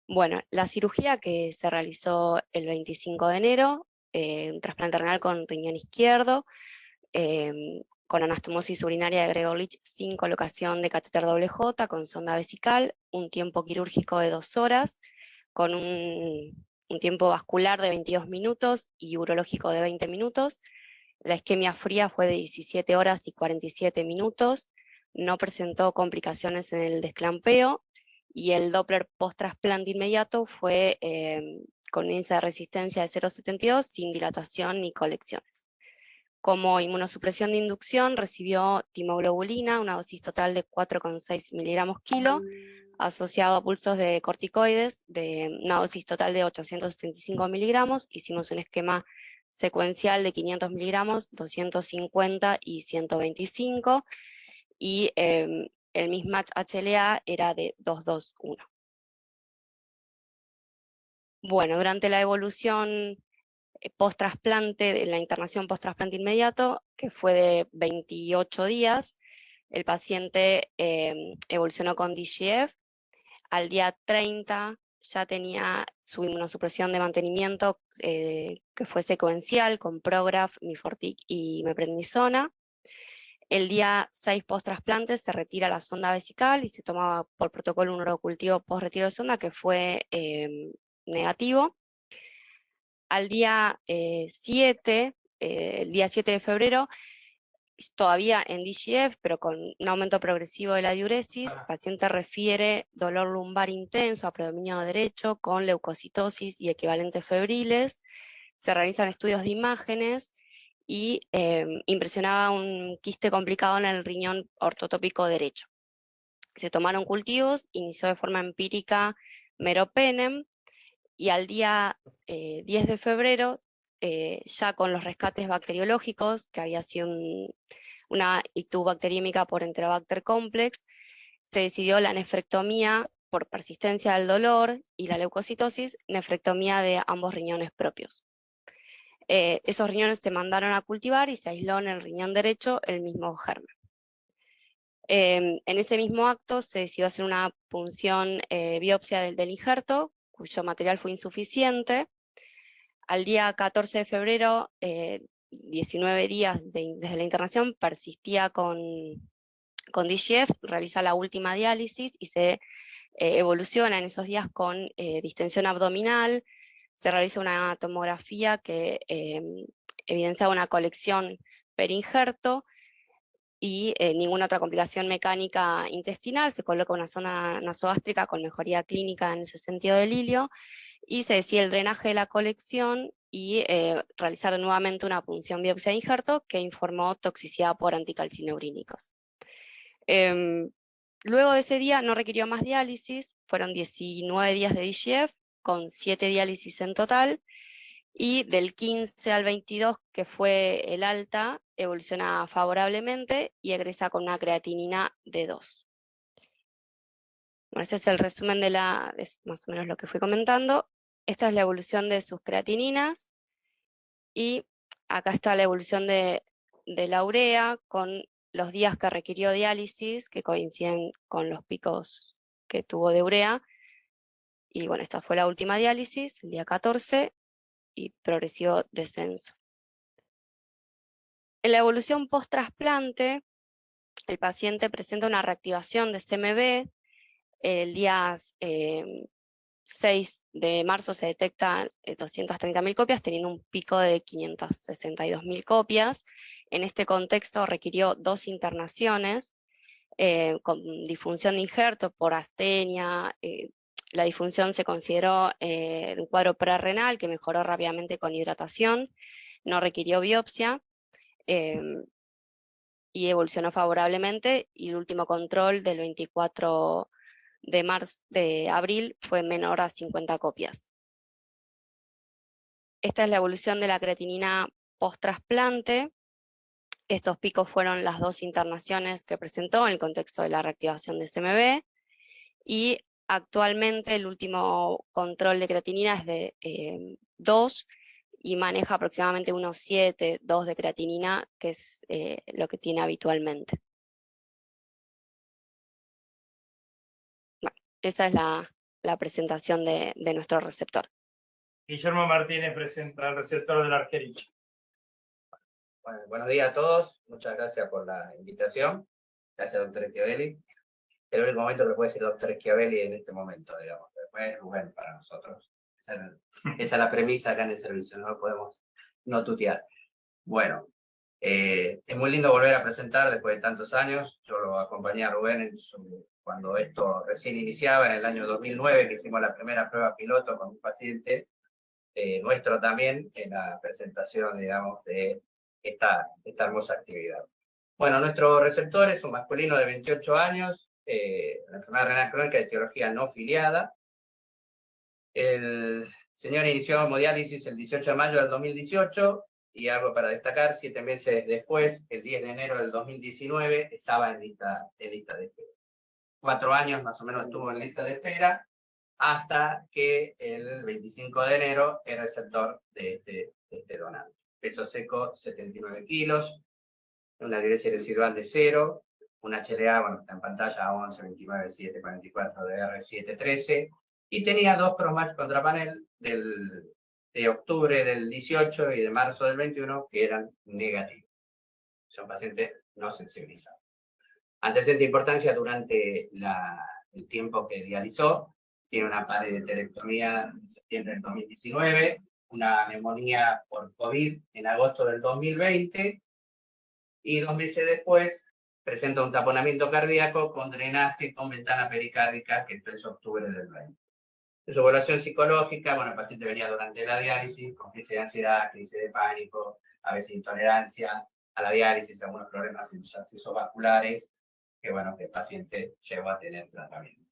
Bueno, la cirugía que se realizó el 25 de enero, un trasplante renal con riñón izquierdo, con anastomosis urinaria de Gregorlich sin colocación de catéter doble J, con sonda vesical, un tiempo quirúrgico de 2 horas, con un tiempo vascular de 22 minutos y urológico de 20 minutos. La isquemia fría fue de 17 horas y 47 minutos, no presentó complicaciones en el desclampeo, y el Doppler post-trasplante inmediato fue con un índice de resistencia de 0,72, sin dilatación ni colecciones. Como inmunosupresión de inducción recibió timoglobulina, una dosis total de 4,6 miligramos kilo, asociado a pulsos de corticoides de una dosis total de 875 miligramos. Hicimos un esquema secuencial de 500 miligramos, 250 y 125, y el mismatch HLA era de 221. Bueno, durante la evolución post-trasplante, de la internación post-trasplante inmediato, que fue de 28 días, el paciente evolucionó con DGF. Al día 30 ya tenía su inmunosupresión de mantenimiento, que fue secuencial, con Prograf, Mifortic y meprednisona. El día 6 post-trasplante se retira la sonda vesical y se tomaba por protocolo un urocultivo post-retiro de sonda, que fue negativo. Al día 7, el día 7 de febrero, todavía en DGF, pero con un aumento progresivo de la diuresis, el paciente refiere dolor lumbar intenso a predominio derecho con leucocitosis y equivalentes febriles. Se realizan estudios de imágenes y impresionaba un quiste complicado en el riñón ortotópico derecho. Se tomaron cultivos, inició de forma empírica meropenem, y al día 10 de febrero, ya con los rescates bacteriológicos, que había sido una ITU bacteriémica por Enterobacter complex, se decidió la nefrectomía por persistencia del dolor y la leucocitosis, nefrectomía de ambos riñones propios. Esos riñones se mandaron a cultivar y se aisló en el riñón derecho el mismo germen. En ese mismo acto se decidió hacer una punción biopsia del injerto, cuyo material fue insuficiente. Al día 14 de febrero, 19 días desde la internación, persistía con DGF, realiza la última diálisis y se evoluciona en esos días con distensión abdominal. Se realiza una tomografía que evidenciaba una colección perinjerto y ninguna otra complicación mecánica intestinal. Se coloca una zona nasogástrica con mejoría clínica en ese sentido del hilio, y se decide el drenaje de la colección y realizar nuevamente una punción biopsia de injerto que informó toxicidad por anticalcineurínicos. Luego de ese día no requirió más diálisis, fueron 19 días de DGF con 7 diálisis en total, y del 15 al 22, que fue el alta, evoluciona favorablemente y egresa con una creatinina de 2. Bueno, ese es el resumen de más o menos lo que fui comentando. Esta es la evolución de sus creatininas, y acá está la evolución de la urea con los días que requirió diálisis, que coinciden con los picos que tuvo de urea. Y bueno, esta fue la última diálisis, el día 14, y progresivo descenso. En la evolución post-trasplante, el paciente presenta una reactivación de CMV. El día 6 de marzo se detectan 230.000 copias, teniendo un pico de 562.000 copias. En este contexto requirió 2 internaciones con disfunción de injerto por astenia. La disfunción se consideró un cuadro prerrenal que mejoró rápidamente con hidratación, no requirió biopsia y evolucionó favorablemente, y el último control del 24 de abril fue menor a 50 copias. Esta es la evolución de la creatinina post-trasplante. Estos picos fueron las 2 internaciones que presentó en el contexto de la reactivación de CMV, y actualmente el último control de creatinina es de 2, y maneja aproximadamente unos 7, 2 de creatinina, que es lo que tiene habitualmente. Bueno, esa es la presentación de nuestro receptor. Guillermo Martínez presenta el receptor del Argerich. Bueno, buenos días a todos, muchas gracias por la invitación. Gracias, doctor Schiavelli. El único momento que le puede decir doctor Schiavelli en este momento, digamos. Después Rubén para nosotros. Esa es la premisa acá en el servicio, no lo podemos no tutear. Bueno, es muy lindo volver a presentar después de tantos años. Yo lo acompañé a Rubén cuando esto recién iniciaba, en el año 2009, que hicimos la primera prueba piloto con un paciente nuestro también, en la presentación, digamos, de esta hermosa actividad. Bueno, nuestro receptor es un masculino de 28 años, una enfermedad renal crónica de etiología no filiada. El señor inició hemodiálisis el 18 de mayo del 2018, y algo para destacar, 7 meses después, el 10 de enero del 2019, estaba en lista de espera. 4 años más o menos estuvo en lista de espera, hasta que el 25 de enero es receptor de este donante. Peso seco 79 kilos, una glucosa residual de 0, una HLA, bueno, está en pantalla, 11, 29, 7, 44, DR, 7, 13, y tenía 2 cromatch contra panel de octubre del 18 y de marzo del 21 que eran negativos. Son pacientes no sensibilizados. Antecedente de importancia: durante el tiempo que dializó, tiene una paredectomía en septiembre del 2019, una neumonía por COVID en agosto del 2020, y 2 meses después presenta un taponamiento cardíaco con drenaje con ventana pericárdica, que fue en octubre del 20. Su evaluación psicológica: bueno, el paciente venía durante la diálisis con crisis de ansiedad, crisis de pánico, a veces intolerancia a la diálisis, algunos problemas en sus accesos vasculares, que bueno, que el paciente llegó a tener tratamiento.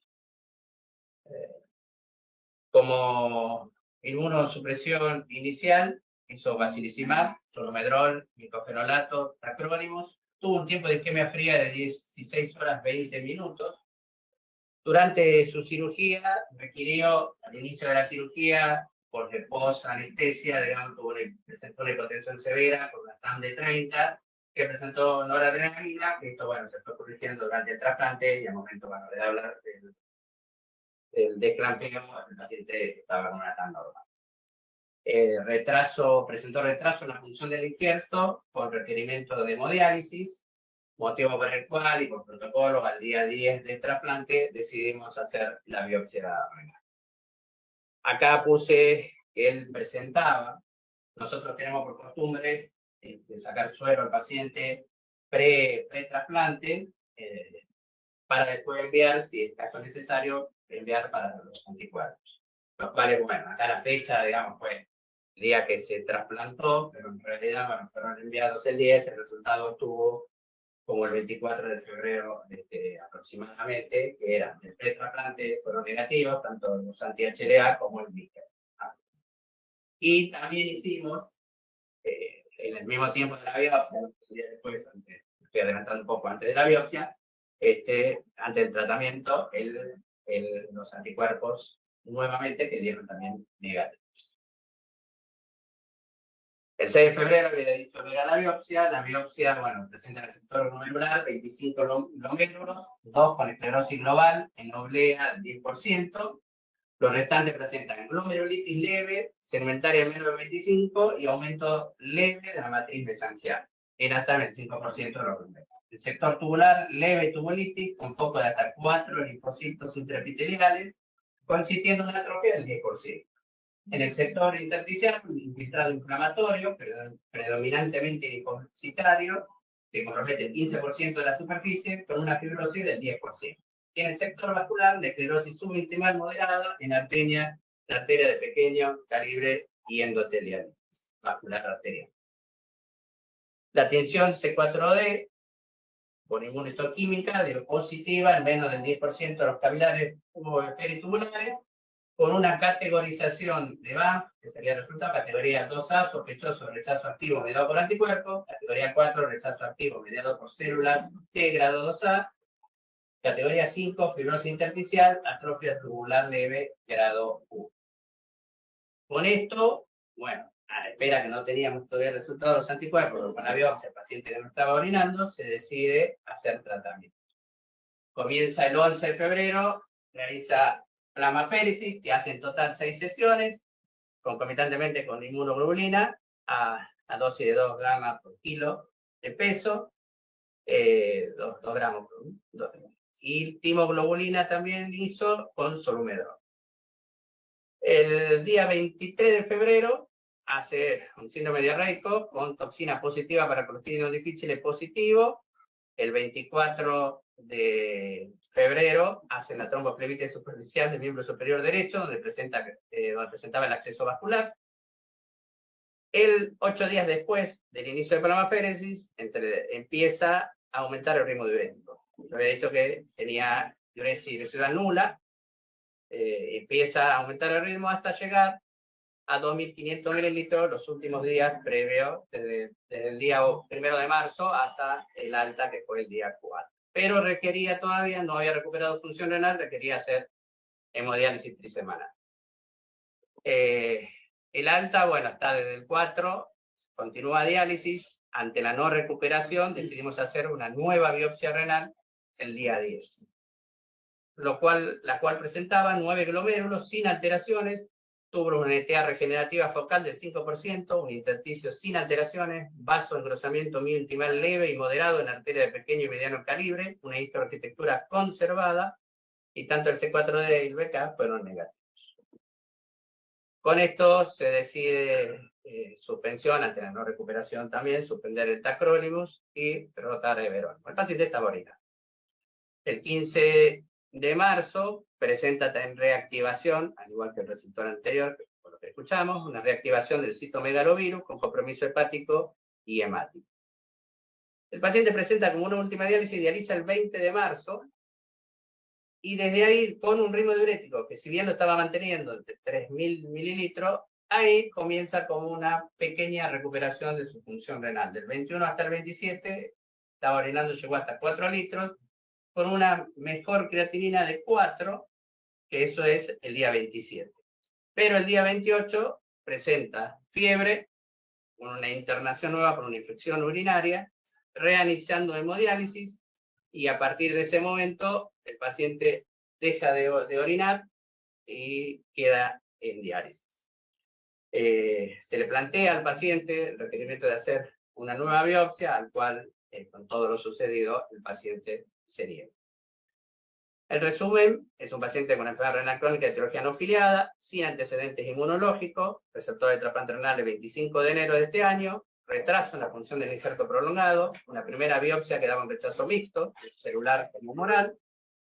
Como inmunosupresión inicial, hizo bacilicimab, solumedrol, micofenolato, tacrolimus. Tuvo un tiempo de isquemia fría de 16 horas 20 minutos. Durante su cirugía, requirió, al inicio de la cirugía, por post-anestesia, digamos, presentó una hipotensión severa con una TAM de 30, que presentó noradrenalina, que esto, bueno, se fue corrigiendo durante el trasplante, y al momento, bueno, de hablar del desclampeo, el paciente estaba con una TAM normal. Presentó retraso en la función del injerto por requerimiento de hemodiálisis, motivo por el cual, y por protocolo, al día 10 del trasplante decidimos hacer la biopsia renal. Acá puse que él presentaba Nosotros tenemos por costumbre sacar suero al paciente pre-trasplante para después enviar, si es caso necesario, enviar para los anticuerpos. Los cuales, bueno, acá la fecha, digamos, fue el día que se trasplantó, pero en realidad, bueno, fueron enviados el 10, el resultado estuvo como el 24 de febrero aproximadamente, que eran el pre-trasplante, fueron negativos, tanto los anti-HLA como el níquel. Y también hicimos, en el mismo tiempo de la biopsia, el día después, estoy adelantando un poco antes de la biopsia, antes del tratamiento, los anticuerpos nuevamente que dieron también negativos. El 6 de febrero había dicho que era la biopsia, bueno, presenta el sector glomerular 25 glomérulos, 2 con esclerosis global, en oblea 10%, los restantes presentan glomerulitis leve, segmentaria menos de 25 y aumento leve de la matriz mesangial, en hasta el 25% de los glomérulos. El sector tubular, leve tubulitis, con foco de hasta 4 linfocitos intraepiteliales, consistiendo en una atrofia del 10%. En el sector intersticial, infiltrado inflamatorio, predominantemente linfocitario, que compromete el 15% de la superficie, con una fibrosis del 10%. Y en el sector vascular, la esclerosis subintimal moderada en arteria de pequeño calibre y endotelialitis vascular arterial. La tensión C4D, por inmunohistoquímica, dio positiva en menos del 10% de los capilares peritubulares, con una categorización de BANF, que sería el resultado, categoría 2A, sospechoso rechazo activo mediado por anticuerpos, categoría 4, rechazo activo mediado por células T grado 2A, categoría 5, fibrosis intersticial, atrofia tubular leve grado 1. Con esto, bueno, a la espera que no teníamos todavía el resultado de los anticuerpos, pero con la biopsia el paciente que no estaba orinando, se decide hacer tratamiento. Comienza el 11 de febrero, realiza plasmaféresis, que hace en total 6 sesiones, concomitantemente con inmunoglobulina, a dosis de 2 gramos por kilo de peso, 2 gramos por y timoglobulina también hizo con solumedrol. El día 23 de febrero hace un síndrome diarreico con toxina positiva para Clostridium difficile positivo. El 24 de febrero hace la tromboflebitis superficial del miembro superior derecho, donde presentaba el acceso vascular. 8 días después del inicio de plasmaféresis, empieza a aumentar el ritmo diurético. Yo había dicho que tenía diuresis residual nula, empieza a aumentar el ritmo hasta llegar a 2.500 mililitros los últimos días previos, desde el día 1 de marzo hasta el alta, que fue el día 4. Pero requería todavía, no había recuperado función renal, requería hacer hemodiálisis trisemanal. El alta, bueno, está desde el 4, continúa diálisis. Ante la no recuperación, decidimos hacer una nueva biopsia renal el día 10. La cual presentaba 9 glomérulos sin alteraciones, tuvo una NTA regenerativa focal del 5%, un intersticio sin alteraciones, vasoengrosamiento medio-intimal leve y moderado en arteria de pequeño y mediano calibre, una histoarquitectura conservada, y tanto el C4D y el BK fueron negativos. Con esto se decide suspensión ante la no recuperación también, suspender el tacrolimus y rotar de verón. El paciente está orinando. El 15 de marzo presenta en reactivación, al igual que el receptor anterior, por lo que escuchamos, una reactivación del citomegalovirus con compromiso hepático y hemático. El paciente presenta como una última diálisis, dializa el 20 de marzo, y desde ahí, con un ritmo diurético que si bien lo estaba manteniendo entre 3.000 mililitros, ahí comienza como una pequeña recuperación de su función renal. Del 21 hasta el 27, estaba orinando, llegó hasta 4 litros, con una mejor creatinina de 4, que eso es el día 27. Pero el día 28 presenta fiebre, con una internación nueva por una infección urinaria, reiniciando hemodiálisis, y a partir de ese momento el paciente deja de orinar y queda en diálisis. Se le plantea al paciente el requerimiento de hacer una nueva biopsia, al cual, con todo lo sucedido, el paciente se niega. En resumen, es un paciente con enfermedad renal crónica de etiología no afiliada, sin antecedentes inmunológicos, receptor de trasplante renal el 25 de enero de este año, retraso en la función del injerto prolongado, una primera biopsia que daba un rechazo mixto, celular como humoral,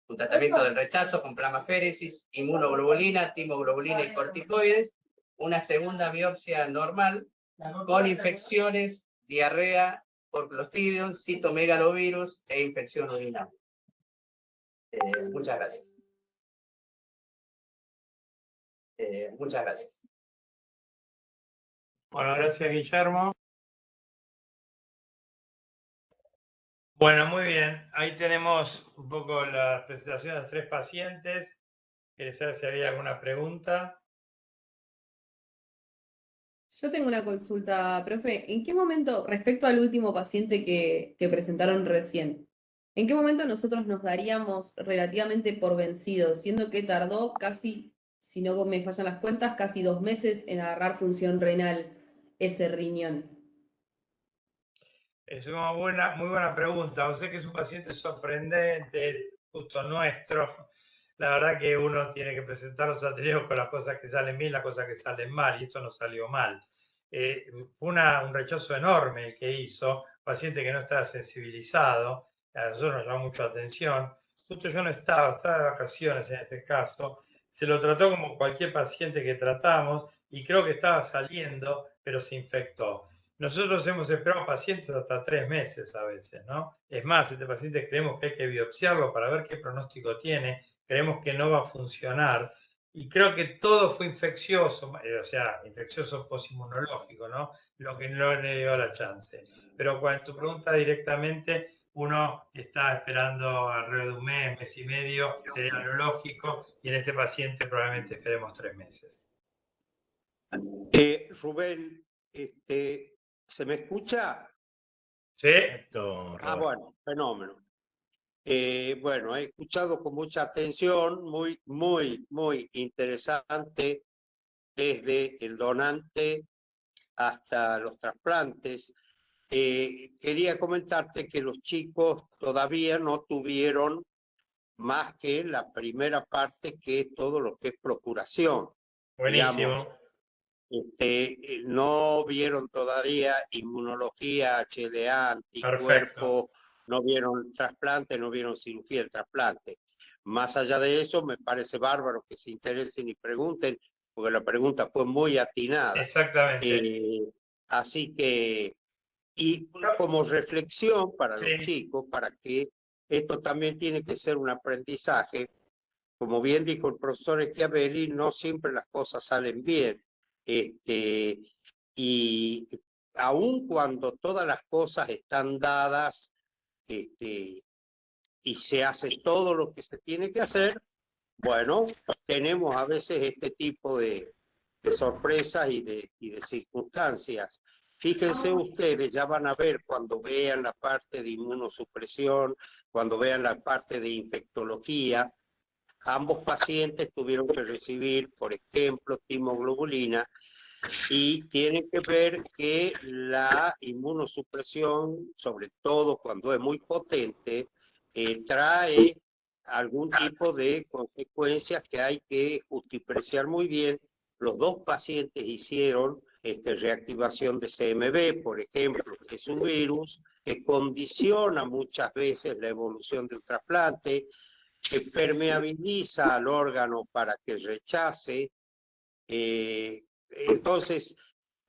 un tratamiento del rechazo con plasmaféresis, inmunoglobulina, timoglobulina y corticoides, una segunda biopsia normal con infecciones, diarrea por Clostridium, citomegalovirus e infección urinaria. Muchas gracias. Muchas gracias. Bueno, gracias, Guillermo. Bueno, muy bien. Ahí tenemos un poco la presentación de los 3 pacientes. Quería saber si había alguna pregunta. Yo tengo una consulta, profe. ¿En qué momento, respecto al último paciente que presentaron recién, en qué momento nosotros nos daríamos relativamente por vencidos, siendo que tardó casi, si no me fallan las cuentas, casi 2 meses en agarrar función renal ese riñón? Es una muy buena pregunta. O sea que es un paciente sorprendente, justo nuestro. La verdad que uno tiene que presentar los atrios con las cosas que salen bien y las cosas que salen mal, y esto no salió mal. Fue un rechazo enorme el que hizo, paciente que no estaba sensibilizado, a nosotros nos llamó mucho la atención. Justo yo no estaba de vacaciones en este caso, se lo trató como cualquier paciente que tratamos y creo que estaba saliendo, pero se infectó. Nosotros hemos esperado pacientes hasta 3 meses a veces, ¿no? Es más, este paciente creemos que hay que biopsiarlo para ver qué pronóstico tiene, creemos que no va a funcionar, y creo que todo fue infeccioso, o sea, infeccioso posinmunológico, ¿no? Lo que no le dio la chance. Pero cuando tu pregunta directamente, uno está esperando alrededor de un mes y medio, sería lo lógico, y en este paciente probablemente esperemos 3 meses. Rubén, ¿se me escucha? Sí. Perfecto, Roberto. Bueno, fenómeno. Bueno, he escuchado con mucha atención, muy interesante, desde el donante hasta los trasplantes. Quería comentarte que los chicos todavía no tuvieron más que la primera parte, que es todo lo que es procuración. Buenísimo. Digamos, no vieron todavía inmunología, HLA, anticuerpos, no vieron trasplante, no vieron cirugía del trasplante. Más allá de eso, me parece bárbaro que se interesen y pregunten, porque la pregunta fue muy atinada. Exactamente. Así que, y como reflexión para los chicos, para que esto también tiene que ser un aprendizaje, como bien dijo el profesor Schiavelli, no siempre las cosas salen bien. Y aun cuando todas las cosas están dadas y se hace todo lo que se tiene que hacer, bueno, tenemos a veces este tipo de sorpresas y de circunstancias. Fíjense ustedes, ya van a ver cuando vean la parte de inmunosupresión, cuando vean la parte de infectología, ambos pacientes tuvieron que recibir, por ejemplo, timoglobulina, y tienen que ver que la inmunosupresión, sobre todo cuando es muy potente, trae algún tipo de consecuencias que hay que justipreciar muy bien. Los 2 pacientes hicieron reactivación de CMV, por ejemplo, que es un virus que condiciona muchas veces la evolución del trasplante, que permeabiliza al órgano para que rechace. Entonces,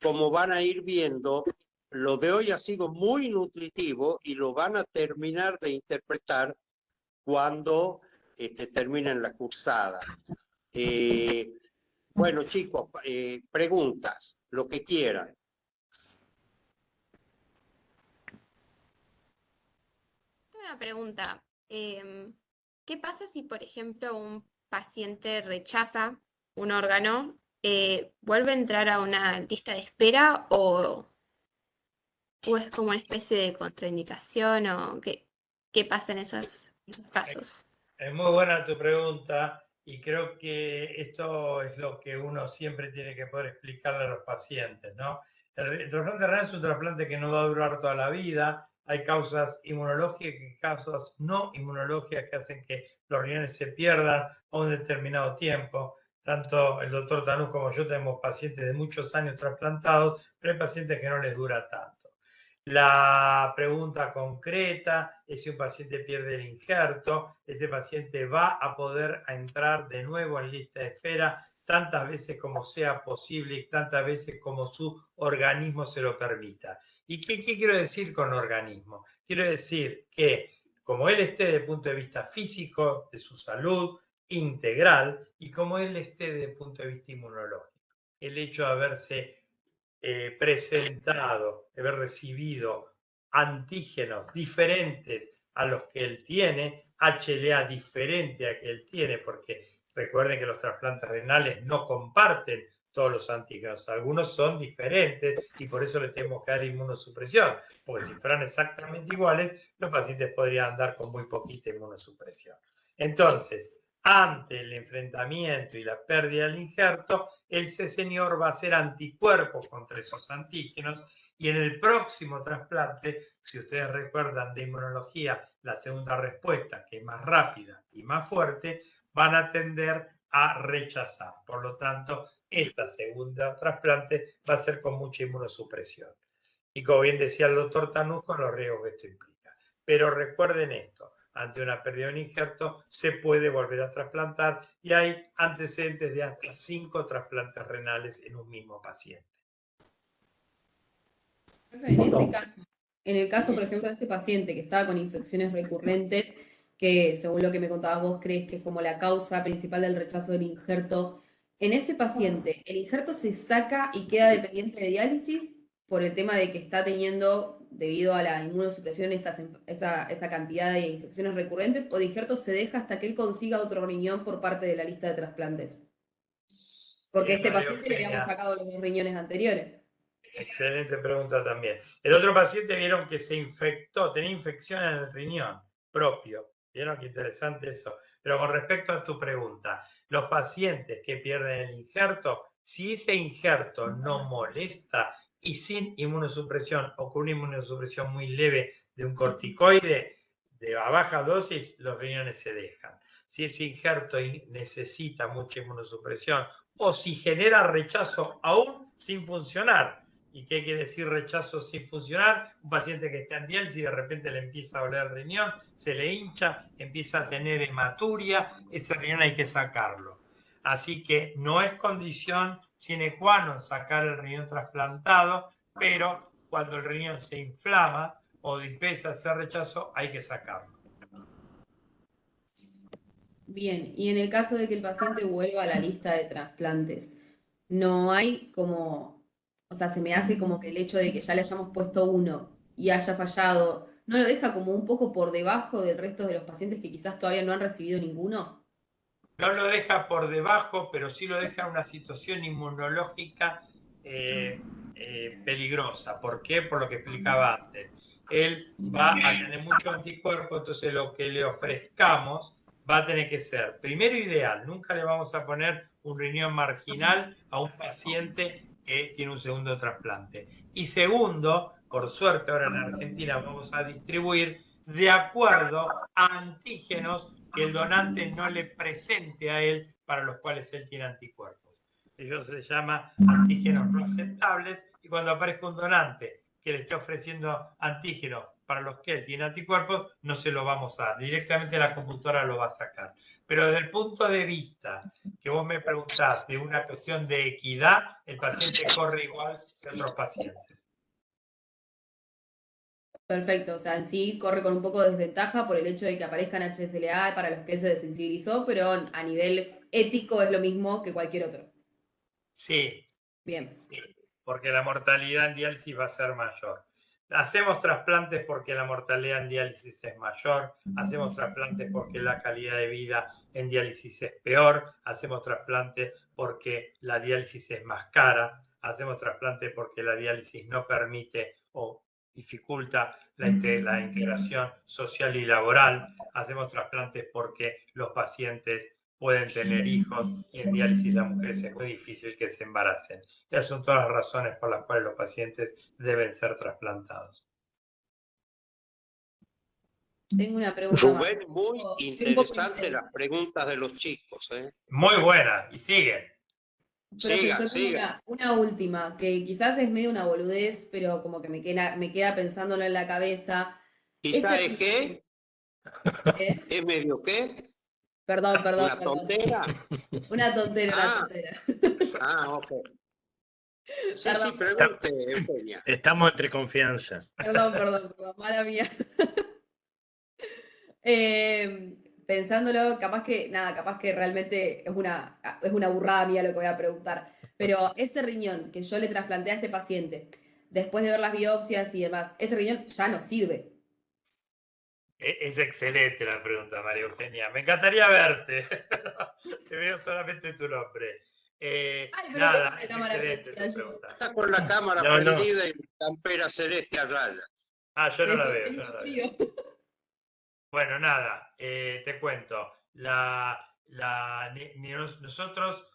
como van a ir viendo, lo de hoy ha sido muy nutritivo y lo van a terminar de interpretar cuando terminen la cursada. Bueno, chicos, preguntas, lo que quieran. Tengo una pregunta. ¿Qué pasa si, por ejemplo, un paciente rechaza un órgano? ¿Vuelve a entrar a una lista de espera o es como una especie de contraindicación o qué pasa en esos casos? Es muy buena tu pregunta y creo que esto es lo que uno siempre tiene que poder explicarle a los pacientes, ¿no? El trasplante renal es un trasplante que no va a durar toda la vida, hay causas inmunológicas y causas no inmunológicas que hacen que los riñones se pierdan a un determinado tiempo. Tanto el doctor Tanús como yo tenemos pacientes de muchos años trasplantados, pero hay pacientes que no les dura tanto. La pregunta concreta es si un paciente pierde el injerto, ese paciente va a poder entrar de nuevo en lista de espera tantas veces como sea posible y tantas veces como su organismo se lo permita. ¿Y qué quiero decir con organismo? Quiero decir que como él esté desde el punto de vista físico, de su salud integral, y como él esté desde el punto de vista inmunológico, el hecho de haberse presentado, haber recibido antígenos diferentes a los que él tiene, HLA diferente a que él tiene, porque recuerden que los trasplantes renales no comparten todos los antígenos, algunos son diferentes y por eso le tenemos que dar inmunosupresión, porque si fueran exactamente iguales, los pacientes podrían andar con muy poquita inmunosupresión. Entonces, ante el enfrentamiento y la pérdida del injerto, ese señor va a hacer anticuerpos contra esos antígenos y en el próximo trasplante, si ustedes recuerdan de inmunología, la segunda respuesta, que es más rápida y más fuerte, van a tender a rechazar. Por lo tanto, esta segunda trasplante va a ser con mucha inmunosupresión. Y como bien decía el doctor Tanús, con los riesgos que esto implica. Pero recuerden esto, ante una pérdida de un injerto se puede volver a trasplantar y hay antecedentes de hasta 5 trasplantes renales en un mismo paciente. En ese caso, en el caso, por ejemplo, de este paciente que estaba con infecciones recurrentes, que según lo que me contabas vos crees que es como la causa principal del rechazo del injerto, en ese paciente, ¿el injerto se saca y queda dependiente de diálisis por el tema de que está teniendo, debido a la inmunosupresión, esa cantidad de infecciones recurrentes, o el injerto se deja hasta que él consiga otro riñón por parte de la lista de trasplantes? Porque a este paciente le habíamos sacado los 2 riñones anteriores. Excelente pregunta también. El otro paciente vieron que se infectó, tenía infección en el riñón propio. ¿Vieron qué interesante eso? Pero con respecto a tu pregunta, los pacientes que pierden el injerto, si ese injerto no molesta y sin inmunosupresión o con una inmunosupresión muy leve de un corticoide de a baja dosis, los riñones se dejan. Si ese injerto necesita mucha inmunosupresión o si genera rechazo aún sin funcionar. ¿Y qué quiere decir rechazo sin funcionar? Un paciente que está en diálisis y de repente le empieza a doler el riñón, se le hincha, empieza a tener hematuria, ese riñón hay que sacarlo. Así que no es condición sine qua non sacar el riñón trasplantado, pero cuando el riñón se inflama o empieza a hacer rechazo, hay que sacarlo. Bien, y en el caso de que el paciente vuelva a la lista de trasplantes, no hay como, o sea, se me hace como que el hecho de que ya le hayamos puesto uno y haya fallado, ¿no lo deja como un poco por debajo del resto de los pacientes que quizás todavía no han recibido ninguno? No lo deja por debajo, pero sí lo deja en una situación inmunológica peligrosa. ¿Por qué? Por lo que explicaba antes. Él va a tener mucho anticuerpo, entonces lo que le ofrezcamos va a tener que ser, primero, ideal. Nunca le vamos a poner un riñón marginal a un paciente que tiene un segundo trasplante. Y segundo, por suerte ahora en Argentina vamos a distribuir de acuerdo a antígenos que el donante no le presente a él para los cuales él tiene anticuerpos. Eso se llama antígenos no aceptables y cuando aparezca un donante que le esté ofreciendo antígenos para los que él tiene anticuerpos, no se lo vamos a dar. Directamente la computadora lo va a sacar. Pero desde el punto de vista que vos me preguntás de una cuestión de equidad, el paciente corre igual que otros pacientes. Perfecto, o sea, en sí corre con un poco de desventaja por el hecho de que aparezcan HSLA para los que él se desensibilizó, pero a nivel ético es lo mismo que cualquier otro. Sí. Bien. Sí, porque la mortalidad en diálisis va a ser mayor. Hacemos trasplantes porque la mortalidad en diálisis es mayor, hacemos trasplantes porque la calidad de vida en diálisis es peor, hacemos trasplantes porque la diálisis es más cara, hacemos trasplantes porque la diálisis no permite o dificulta la integración social y laboral, hacemos trasplantes porque los pacientes pueden tener hijos y en diálisis las mujeres es muy difícil que se embaracen. Esas son todas las razones por las cuales los pacientes deben ser trasplantados. Tengo una pregunta más. Rubén, muy Estoy un poco interesante intensa. las preguntas de los chicos, ¿eh? Muy buena, y siguen. Profe, Siga, yo tengo siga. una última, que quizás es medio una boludez, pero como que me queda pensándolo en la cabeza. Quizá Ese es que, ¿eh? es medio que, Perdón, una tontera. Una tontera, una Ah, tontera. ok. Sí, sí, Perdón, pregunte, Eugenia. Estamos entre confianza. perdón, mala mía. Pensándolo, capaz que realmente es una burrada mía lo que voy a preguntar. Pero ese riñón que yo le trasplanté a este paciente, después de ver las biopsias y demás, ese riñón ya no sirve. Es excelente la pregunta, María Eugenia. Me encantaría verte. Te veo solamente tu nombre. Ay, pero Nada, tengo la es cámara excelente prendida, tu yo. pregunta. Está con la cámara No, no. prendida y campera celeste a rayas. Ah, yo no la veo, Tengo yo no la veo. frío. Bueno, nada, te cuento. Nosotros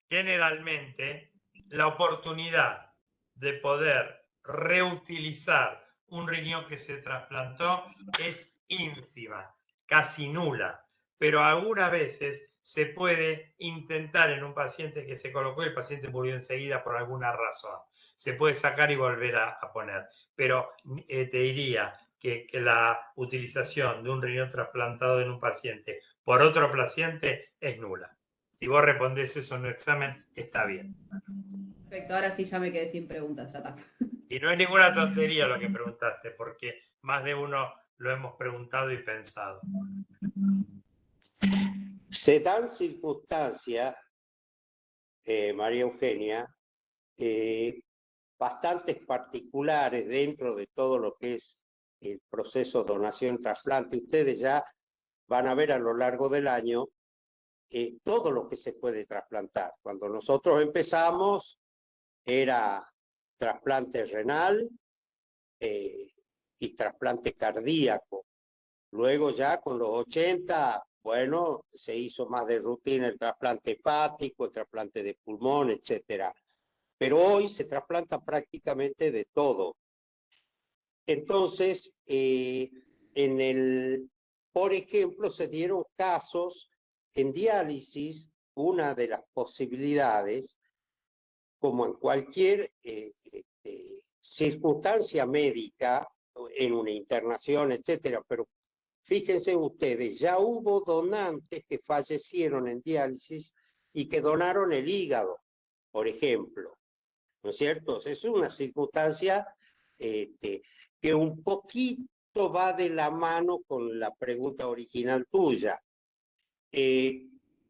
generalmente la oportunidad de poder reutilizar un riñón que se trasplantó es ínfima, casi nula, pero algunas veces se puede intentar en un paciente que se colocó y el paciente murió enseguida por alguna razón. Se puede sacar y volver a poner, pero te diría que la utilización de un riñón trasplantado en un paciente por otro paciente es nula. Si vos respondés eso en un examen, está bien. Perfecto, ahora sí ya me quedé sin preguntas, ya está. Y no es ninguna tontería lo que preguntaste, porque más de uno lo hemos preguntado y pensado. Se dan circunstancias, María Eugenia, bastantes particulares dentro de todo lo que es el proceso donación-trasplante. Ustedes ya van a ver a lo largo del año todo lo que se puede trasplantar. Cuando nosotros empezamos era trasplante renal y trasplante cardíaco. Luego ya con los 80, bueno, se hizo más de rutina el trasplante hepático, el trasplante de pulmón, etcétera. Pero hoy se trasplanta prácticamente de todo. Entonces, por ejemplo, se dieron casos en diálisis, una de las posibilidades, como en cualquier circunstancia médica, en una internación, etcétera, pero fíjense ustedes, ya hubo donantes que fallecieron en diálisis y que donaron el hígado, por ejemplo, ¿no es cierto? Es una circunstancia que un poquito va de la mano con la pregunta original tuya.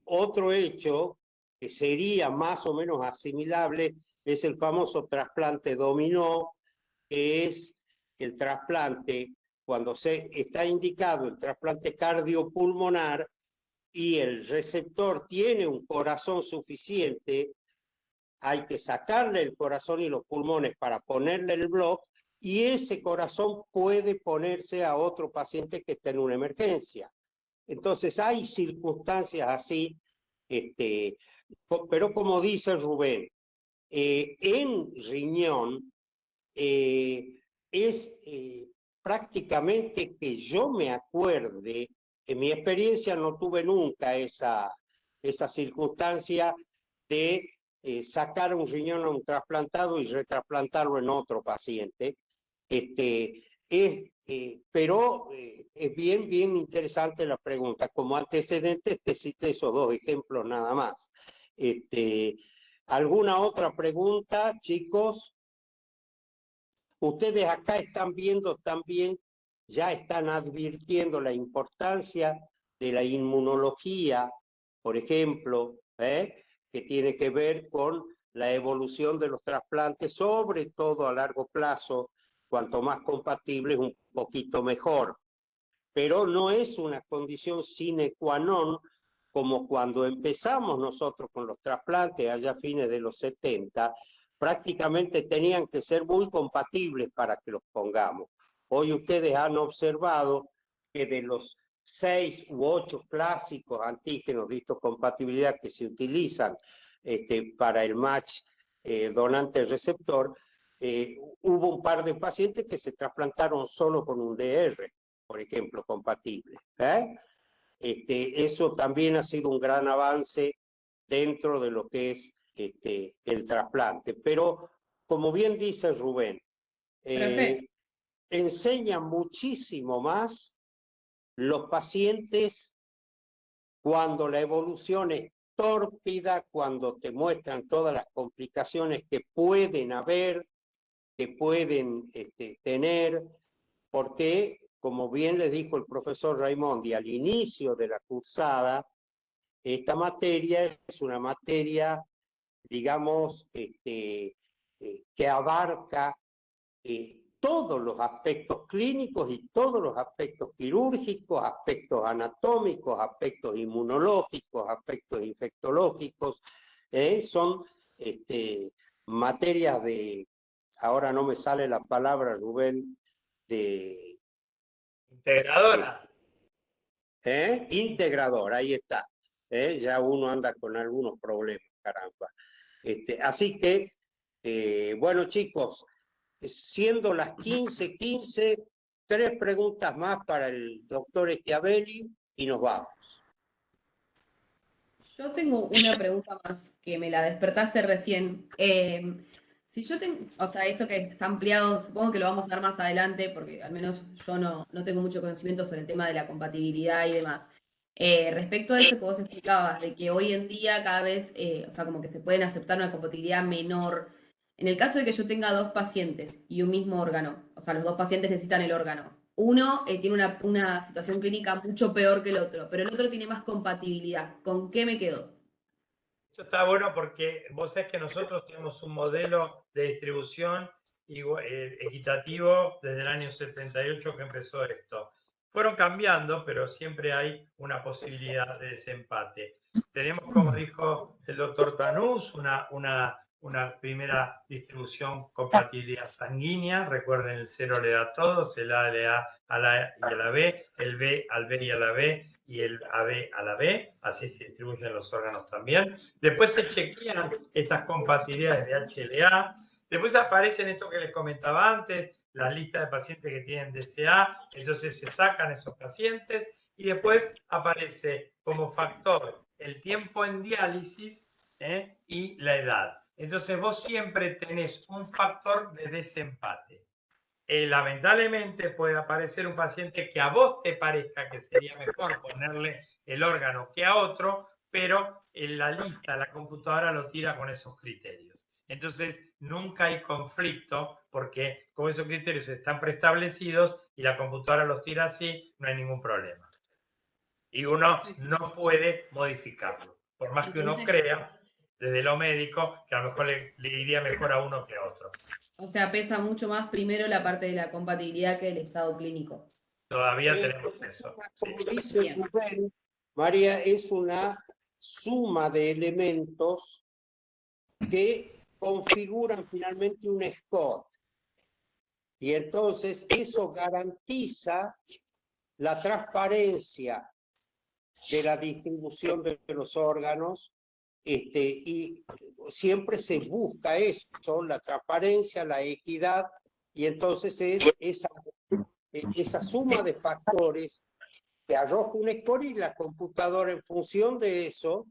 Otro hecho que sería más o menos asimilable es el famoso trasplante dominó, que es el trasplante cuando se está indicado el trasplante cardiopulmonar y el receptor tiene un corazón suficiente, hay que sacarle el corazón y los pulmones para ponerle el bloque y ese corazón puede ponerse a otro paciente que está en una emergencia. Entonces hay circunstancias así, pero como dice Rubén, en riñón es prácticamente que yo me acuerde, en mi experiencia no tuve nunca esa circunstancia de sacar un riñón a un trasplantado y retrasplantarlo en otro paciente. Pero es bien interesante la pregunta. Como antecedentes te cité esos dos ejemplos nada más. ¿Alguna otra pregunta, chicos? Ustedes acá están viendo también, ya están advirtiendo la importancia de la inmunología, por ejemplo, que tiene que ver con la evolución de los trasplantes, sobre todo a largo plazo, cuanto más compatibles, un poquito mejor. Pero no es una condición sine qua non, como cuando empezamos nosotros con los trasplantes allá a fines de los 70, prácticamente tenían que ser muy compatibles para que los pongamos. Hoy ustedes han observado que de los 6 u 8 clásicos antígenos de histocompatibilidad que se utilizan para el match donante-receptor, hubo un par de pacientes que se trasplantaron solo con un DR, por ejemplo, compatibles. Eso también ha sido un gran avance dentro de lo que es el trasplante. Pero, como bien dice Rubén, enseña muchísimo más los pacientes cuando la evolución es tórpida, cuando te muestran todas las complicaciones que pueden haber, que pueden tener, porque, como bien les dijo el profesor Raimondi al inicio de la cursada, esta materia es una materia, digamos, que abarca todos los aspectos clínicos y todos los aspectos quirúrgicos, aspectos anatómicos, aspectos inmunológicos, aspectos infectológicos. Son materias de, ahora no me sale la palabra, Rubén, de... Integradora. Integrador, ahí está. Ya uno anda con algunos problemas, caramba. Así que, bueno, chicos, siendo las 15:15, 3 preguntas más para el doctor Schiavelli y nos vamos. Yo tengo una pregunta más que me la despertaste recién. Si yo tengo, o sea, esto que está ampliado, supongo que lo vamos a ver más adelante, porque al menos yo no tengo mucho conocimiento sobre el tema de la compatibilidad y demás. Respecto a eso que vos explicabas, de que hoy en día cada vez, o sea, como que se pueden aceptar una compatibilidad menor. En el caso de que yo tenga 2 pacientes y un mismo órgano, o sea, los 2 pacientes necesitan el órgano. Uno tiene una situación clínica mucho peor que el otro, pero el otro tiene más compatibilidad. ¿Con qué me quedo? Esto está bueno porque vos sabés que nosotros tenemos un modelo de distribución equitativo desde el año 78 que empezó esto. Fueron cambiando, pero siempre hay una posibilidad de desempate. Tenemos, como dijo el doctor Tanús, una primera distribución compatibilidad sanguínea. Recuerden, el 0 le da a todos, el A le da a la A y a la B, el B al B y a la B, y el AB a la B, así se distribuyen los órganos también. Después se chequean estas compatibilidades de HLA. Después aparecen esto que les comentaba antes, las listas de pacientes que tienen DCA, entonces se sacan esos pacientes y después aparece como factor el tiempo en diálisis y la edad. Entonces vos siempre tenés un factor de desempate. Lamentablemente puede aparecer un paciente que a vos te parezca que sería mejor ponerle el órgano que a otro, pero en la lista, la computadora lo tira con esos criterios. Entonces nunca hay conflicto porque como esos criterios están preestablecidos y la computadora los tira así, no hay ningún problema. Y uno no puede modificarlo. Por más que uno crea, desde lo médico, que a lo mejor le iría mejor a uno que a otro. O sea, pesa mucho más primero la parte de la compatibilidad que el estado clínico. Todavía tenemos eso. Como dice Rubén, María, es una suma de elementos que configuran finalmente un score. Y entonces eso garantiza la transparencia de la distribución de los órganos y siempre se busca eso, la transparencia, la equidad, y entonces es esa suma de factores que arroja un score y la computadora en función de eso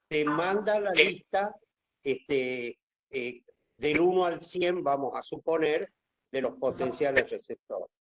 te manda la lista del 1 al 100, vamos a suponer, de los potenciales receptores.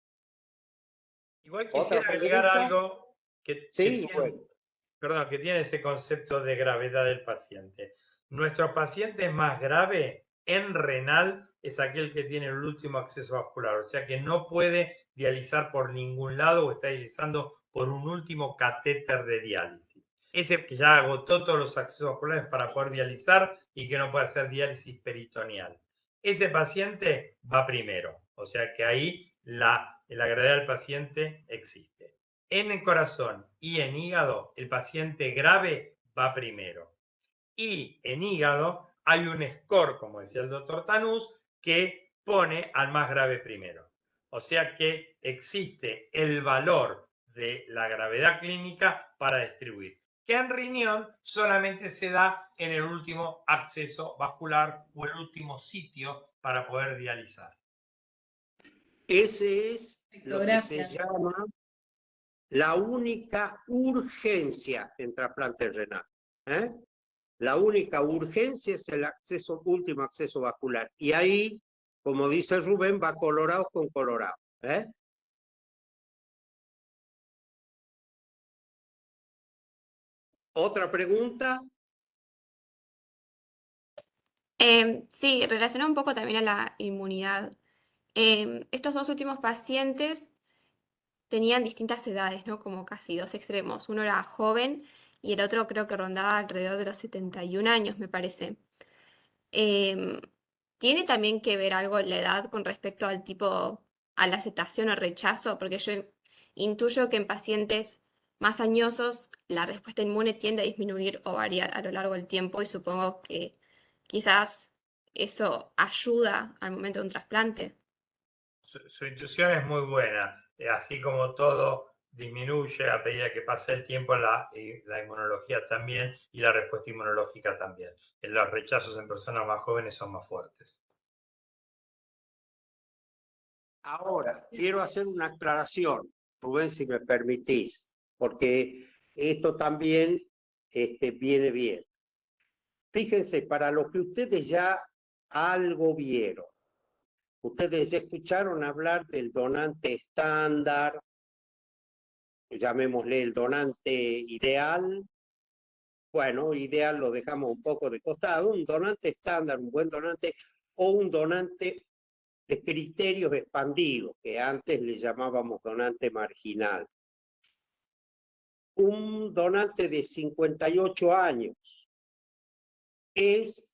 Igual quisiera agregar algo que bueno. que tiene ese concepto de gravedad del paciente. Nuestro paciente más grave en renal es aquel que tiene el último acceso vascular, o sea que no puede dializar por ningún lado o está dializando por un último catéter de diálisis. Ese que ya agotó todos los accesos vasculares para poder dializar y que no puede hacer diálisis peritoneal. Ese paciente va primero, o sea que ahí la gravedad del paciente existe. En el corazón y en hígado, el paciente grave va primero. Y en hígado hay un score, como decía el doctor Tanús, que pone al más grave primero. O sea que existe el valor de la gravedad clínica para distribuir. Que en riñón solamente se da en el último acceso vascular o el último sitio para poder dializar. Ese es lo que se Gracias. llama la única urgencia en trasplante renal. La única urgencia es el último acceso vascular. Y ahí, como dice Rubén, va colorado con colorado. ¿Otra pregunta? Sí, relacionado un poco también a la inmunidad. Estos dos últimos pacientes tenían distintas edades, ¿no? Como casi dos extremos. Uno era joven y el otro creo que rondaba alrededor de los 71 años, me parece. ¿Tiene también que ver algo la edad con respecto al tipo, a la aceptación o rechazo? Porque yo intuyo que en pacientes más añosos la respuesta inmune tiende a disminuir o variar a lo largo del tiempo y supongo que quizás eso ayuda al momento de un trasplante. Su intuición es muy buena, así como todo disminuye a medida que pasa el tiempo, la inmunología también y la respuesta inmunológica también. Los rechazos en personas más jóvenes son más fuertes. Ahora, quiero hacer una aclaración, Rubén, si me permitís, porque esto también viene bien. Fíjense, para lo que ustedes ya algo vieron, ustedes ya escucharon hablar del donante estándar, llamémosle el donante ideal. Bueno, ideal lo dejamos un poco de costado. Un donante estándar, un buen donante, o un donante de criterios expandidos, que antes le llamábamos donante marginal. Un donante de 58 años es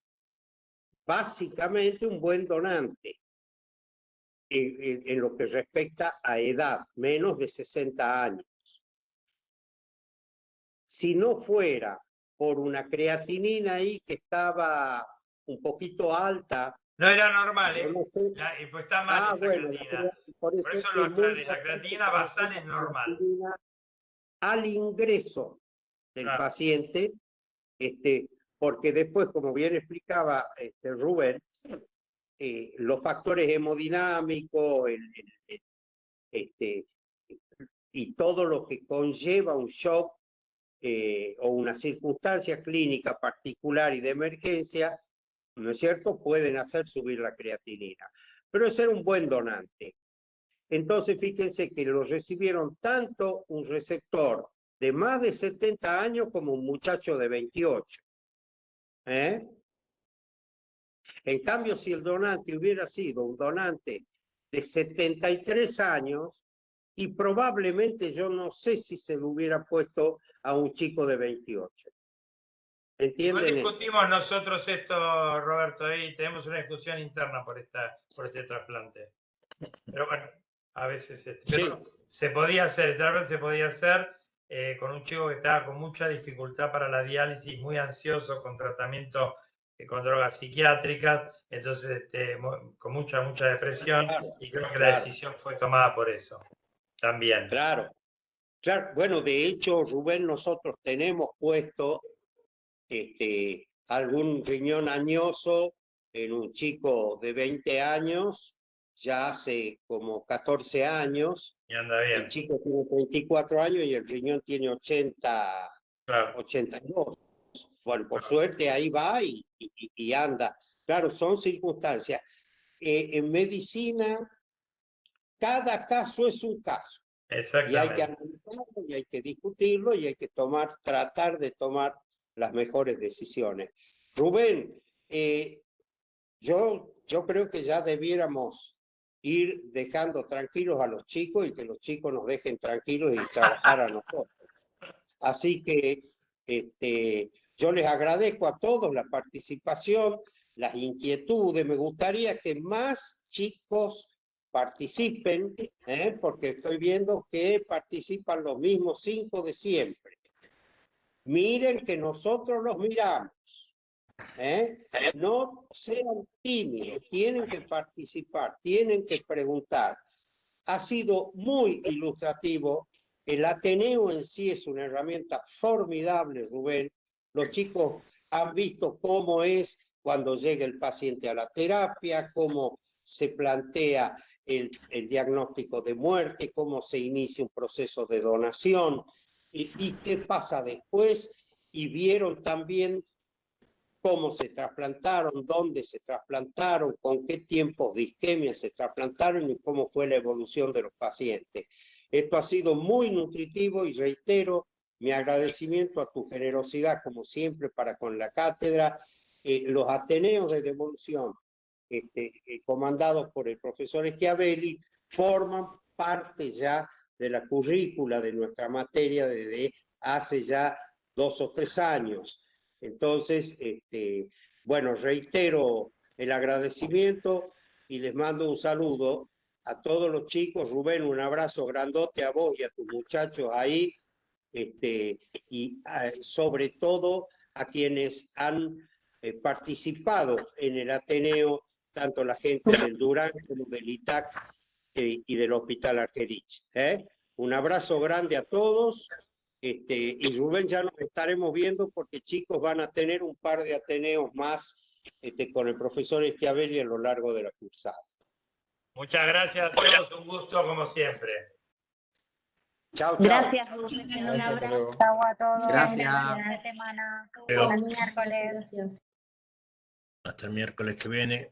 básicamente un buen donante en lo que respecta a edad, menos de 60 años. Si no fuera por una creatinina ahí que estaba un poquito alta. No era normal, yo no sé. Pues está mal esa Bueno, creatina. por eso lo aclaré, la creatina basal es normal. Al ingreso del Claro. paciente, porque después, como bien explicaba Rubén, los factores hemodinámicos y todo lo que conlleva un shock o una circunstancia clínica particular y de emergencia, ¿no es cierto?, pueden hacer subir la creatinina. Pero es ser un buen donante. Entonces, fíjense que lo recibieron tanto un receptor de más de 70 años como un muchacho de 28. En cambio, si el donante hubiera sido un donante de 73 años, y probablemente yo no sé si se lo hubiera puesto a un chico de 28. ¿Entienden? No discutimos nosotros esto, Roberto, y tenemos una discusión interna por este trasplante. Pero bueno, a veces se podía hacer, tal vez se podía hacer con un chico que estaba con mucha dificultad para la diálisis, muy ansioso, con tratamiento con drogas psiquiátricas, entonces con mucha depresión, y creo que la decisión fue tomada por eso también. Claro. Bueno, de hecho, Rubén, nosotros tenemos puesto algún riñón añoso en un chico de 20 años, ya hace como 14 años. Y anda bien. El chico tiene 34 años y el riñón tiene 82. Bueno, por suerte ahí va y anda. Claro, son circunstancias. En medicina, cada caso es un caso. Y hay que analizarlo, y hay que discutirlo, y hay que tratar de tomar las mejores decisiones. Rubén, yo creo que ya debiéramos ir dejando tranquilos a los chicos y que los chicos nos dejen tranquilos y trabajar a nosotros. Así que yo les agradezco a todos la participación, las inquietudes. Me gustaría que más chicos participen, porque estoy viendo que participan los mismos 5 de siempre. Miren que nosotros los miramos. No sean tímidos, tienen que participar, tienen que preguntar. Ha sido muy ilustrativo. El Ateneo en sí es una herramienta formidable, Rubén. Los chicos han visto cómo es cuando llega el paciente a la terapia, cómo se plantea el diagnóstico de muerte, cómo se inicia un proceso de donación y qué pasa después, y vieron también cómo se trasplantaron, dónde se trasplantaron, con qué tiempos de isquemia se trasplantaron y cómo fue la evolución de los pacientes. Esto ha sido muy nutritivo y reitero mi agradecimiento a tu generosidad, como siempre, para con la cátedra. Los Ateneos de devolución, comandados por el profesor Schiavelli, forman parte ya de la currícula de nuestra materia desde hace ya 2 o 3 años. Entonces, bueno, reitero el agradecimiento y les mando un saludo a todos los chicos. Rubén, un abrazo grandote a vos y a tus muchachos ahí, y sobre todo a quienes han participado en el Ateneo, tanto la gente del Durán como del ITAC y del Hospital Argerich. Un abrazo grande a todos. Y Rubén, ya nos estaremos viendo porque chicos van a tener un par de Ateneos más con el profesor Schiavelli a lo largo de la cursada. Muchas gracias a todos, un gusto como siempre. Chao, chao. Gracias, Rubén. Un abrazo a todos. Gracias. Fin de semana. Chao. Hasta el miércoles. Gracias. Hasta el miércoles que viene.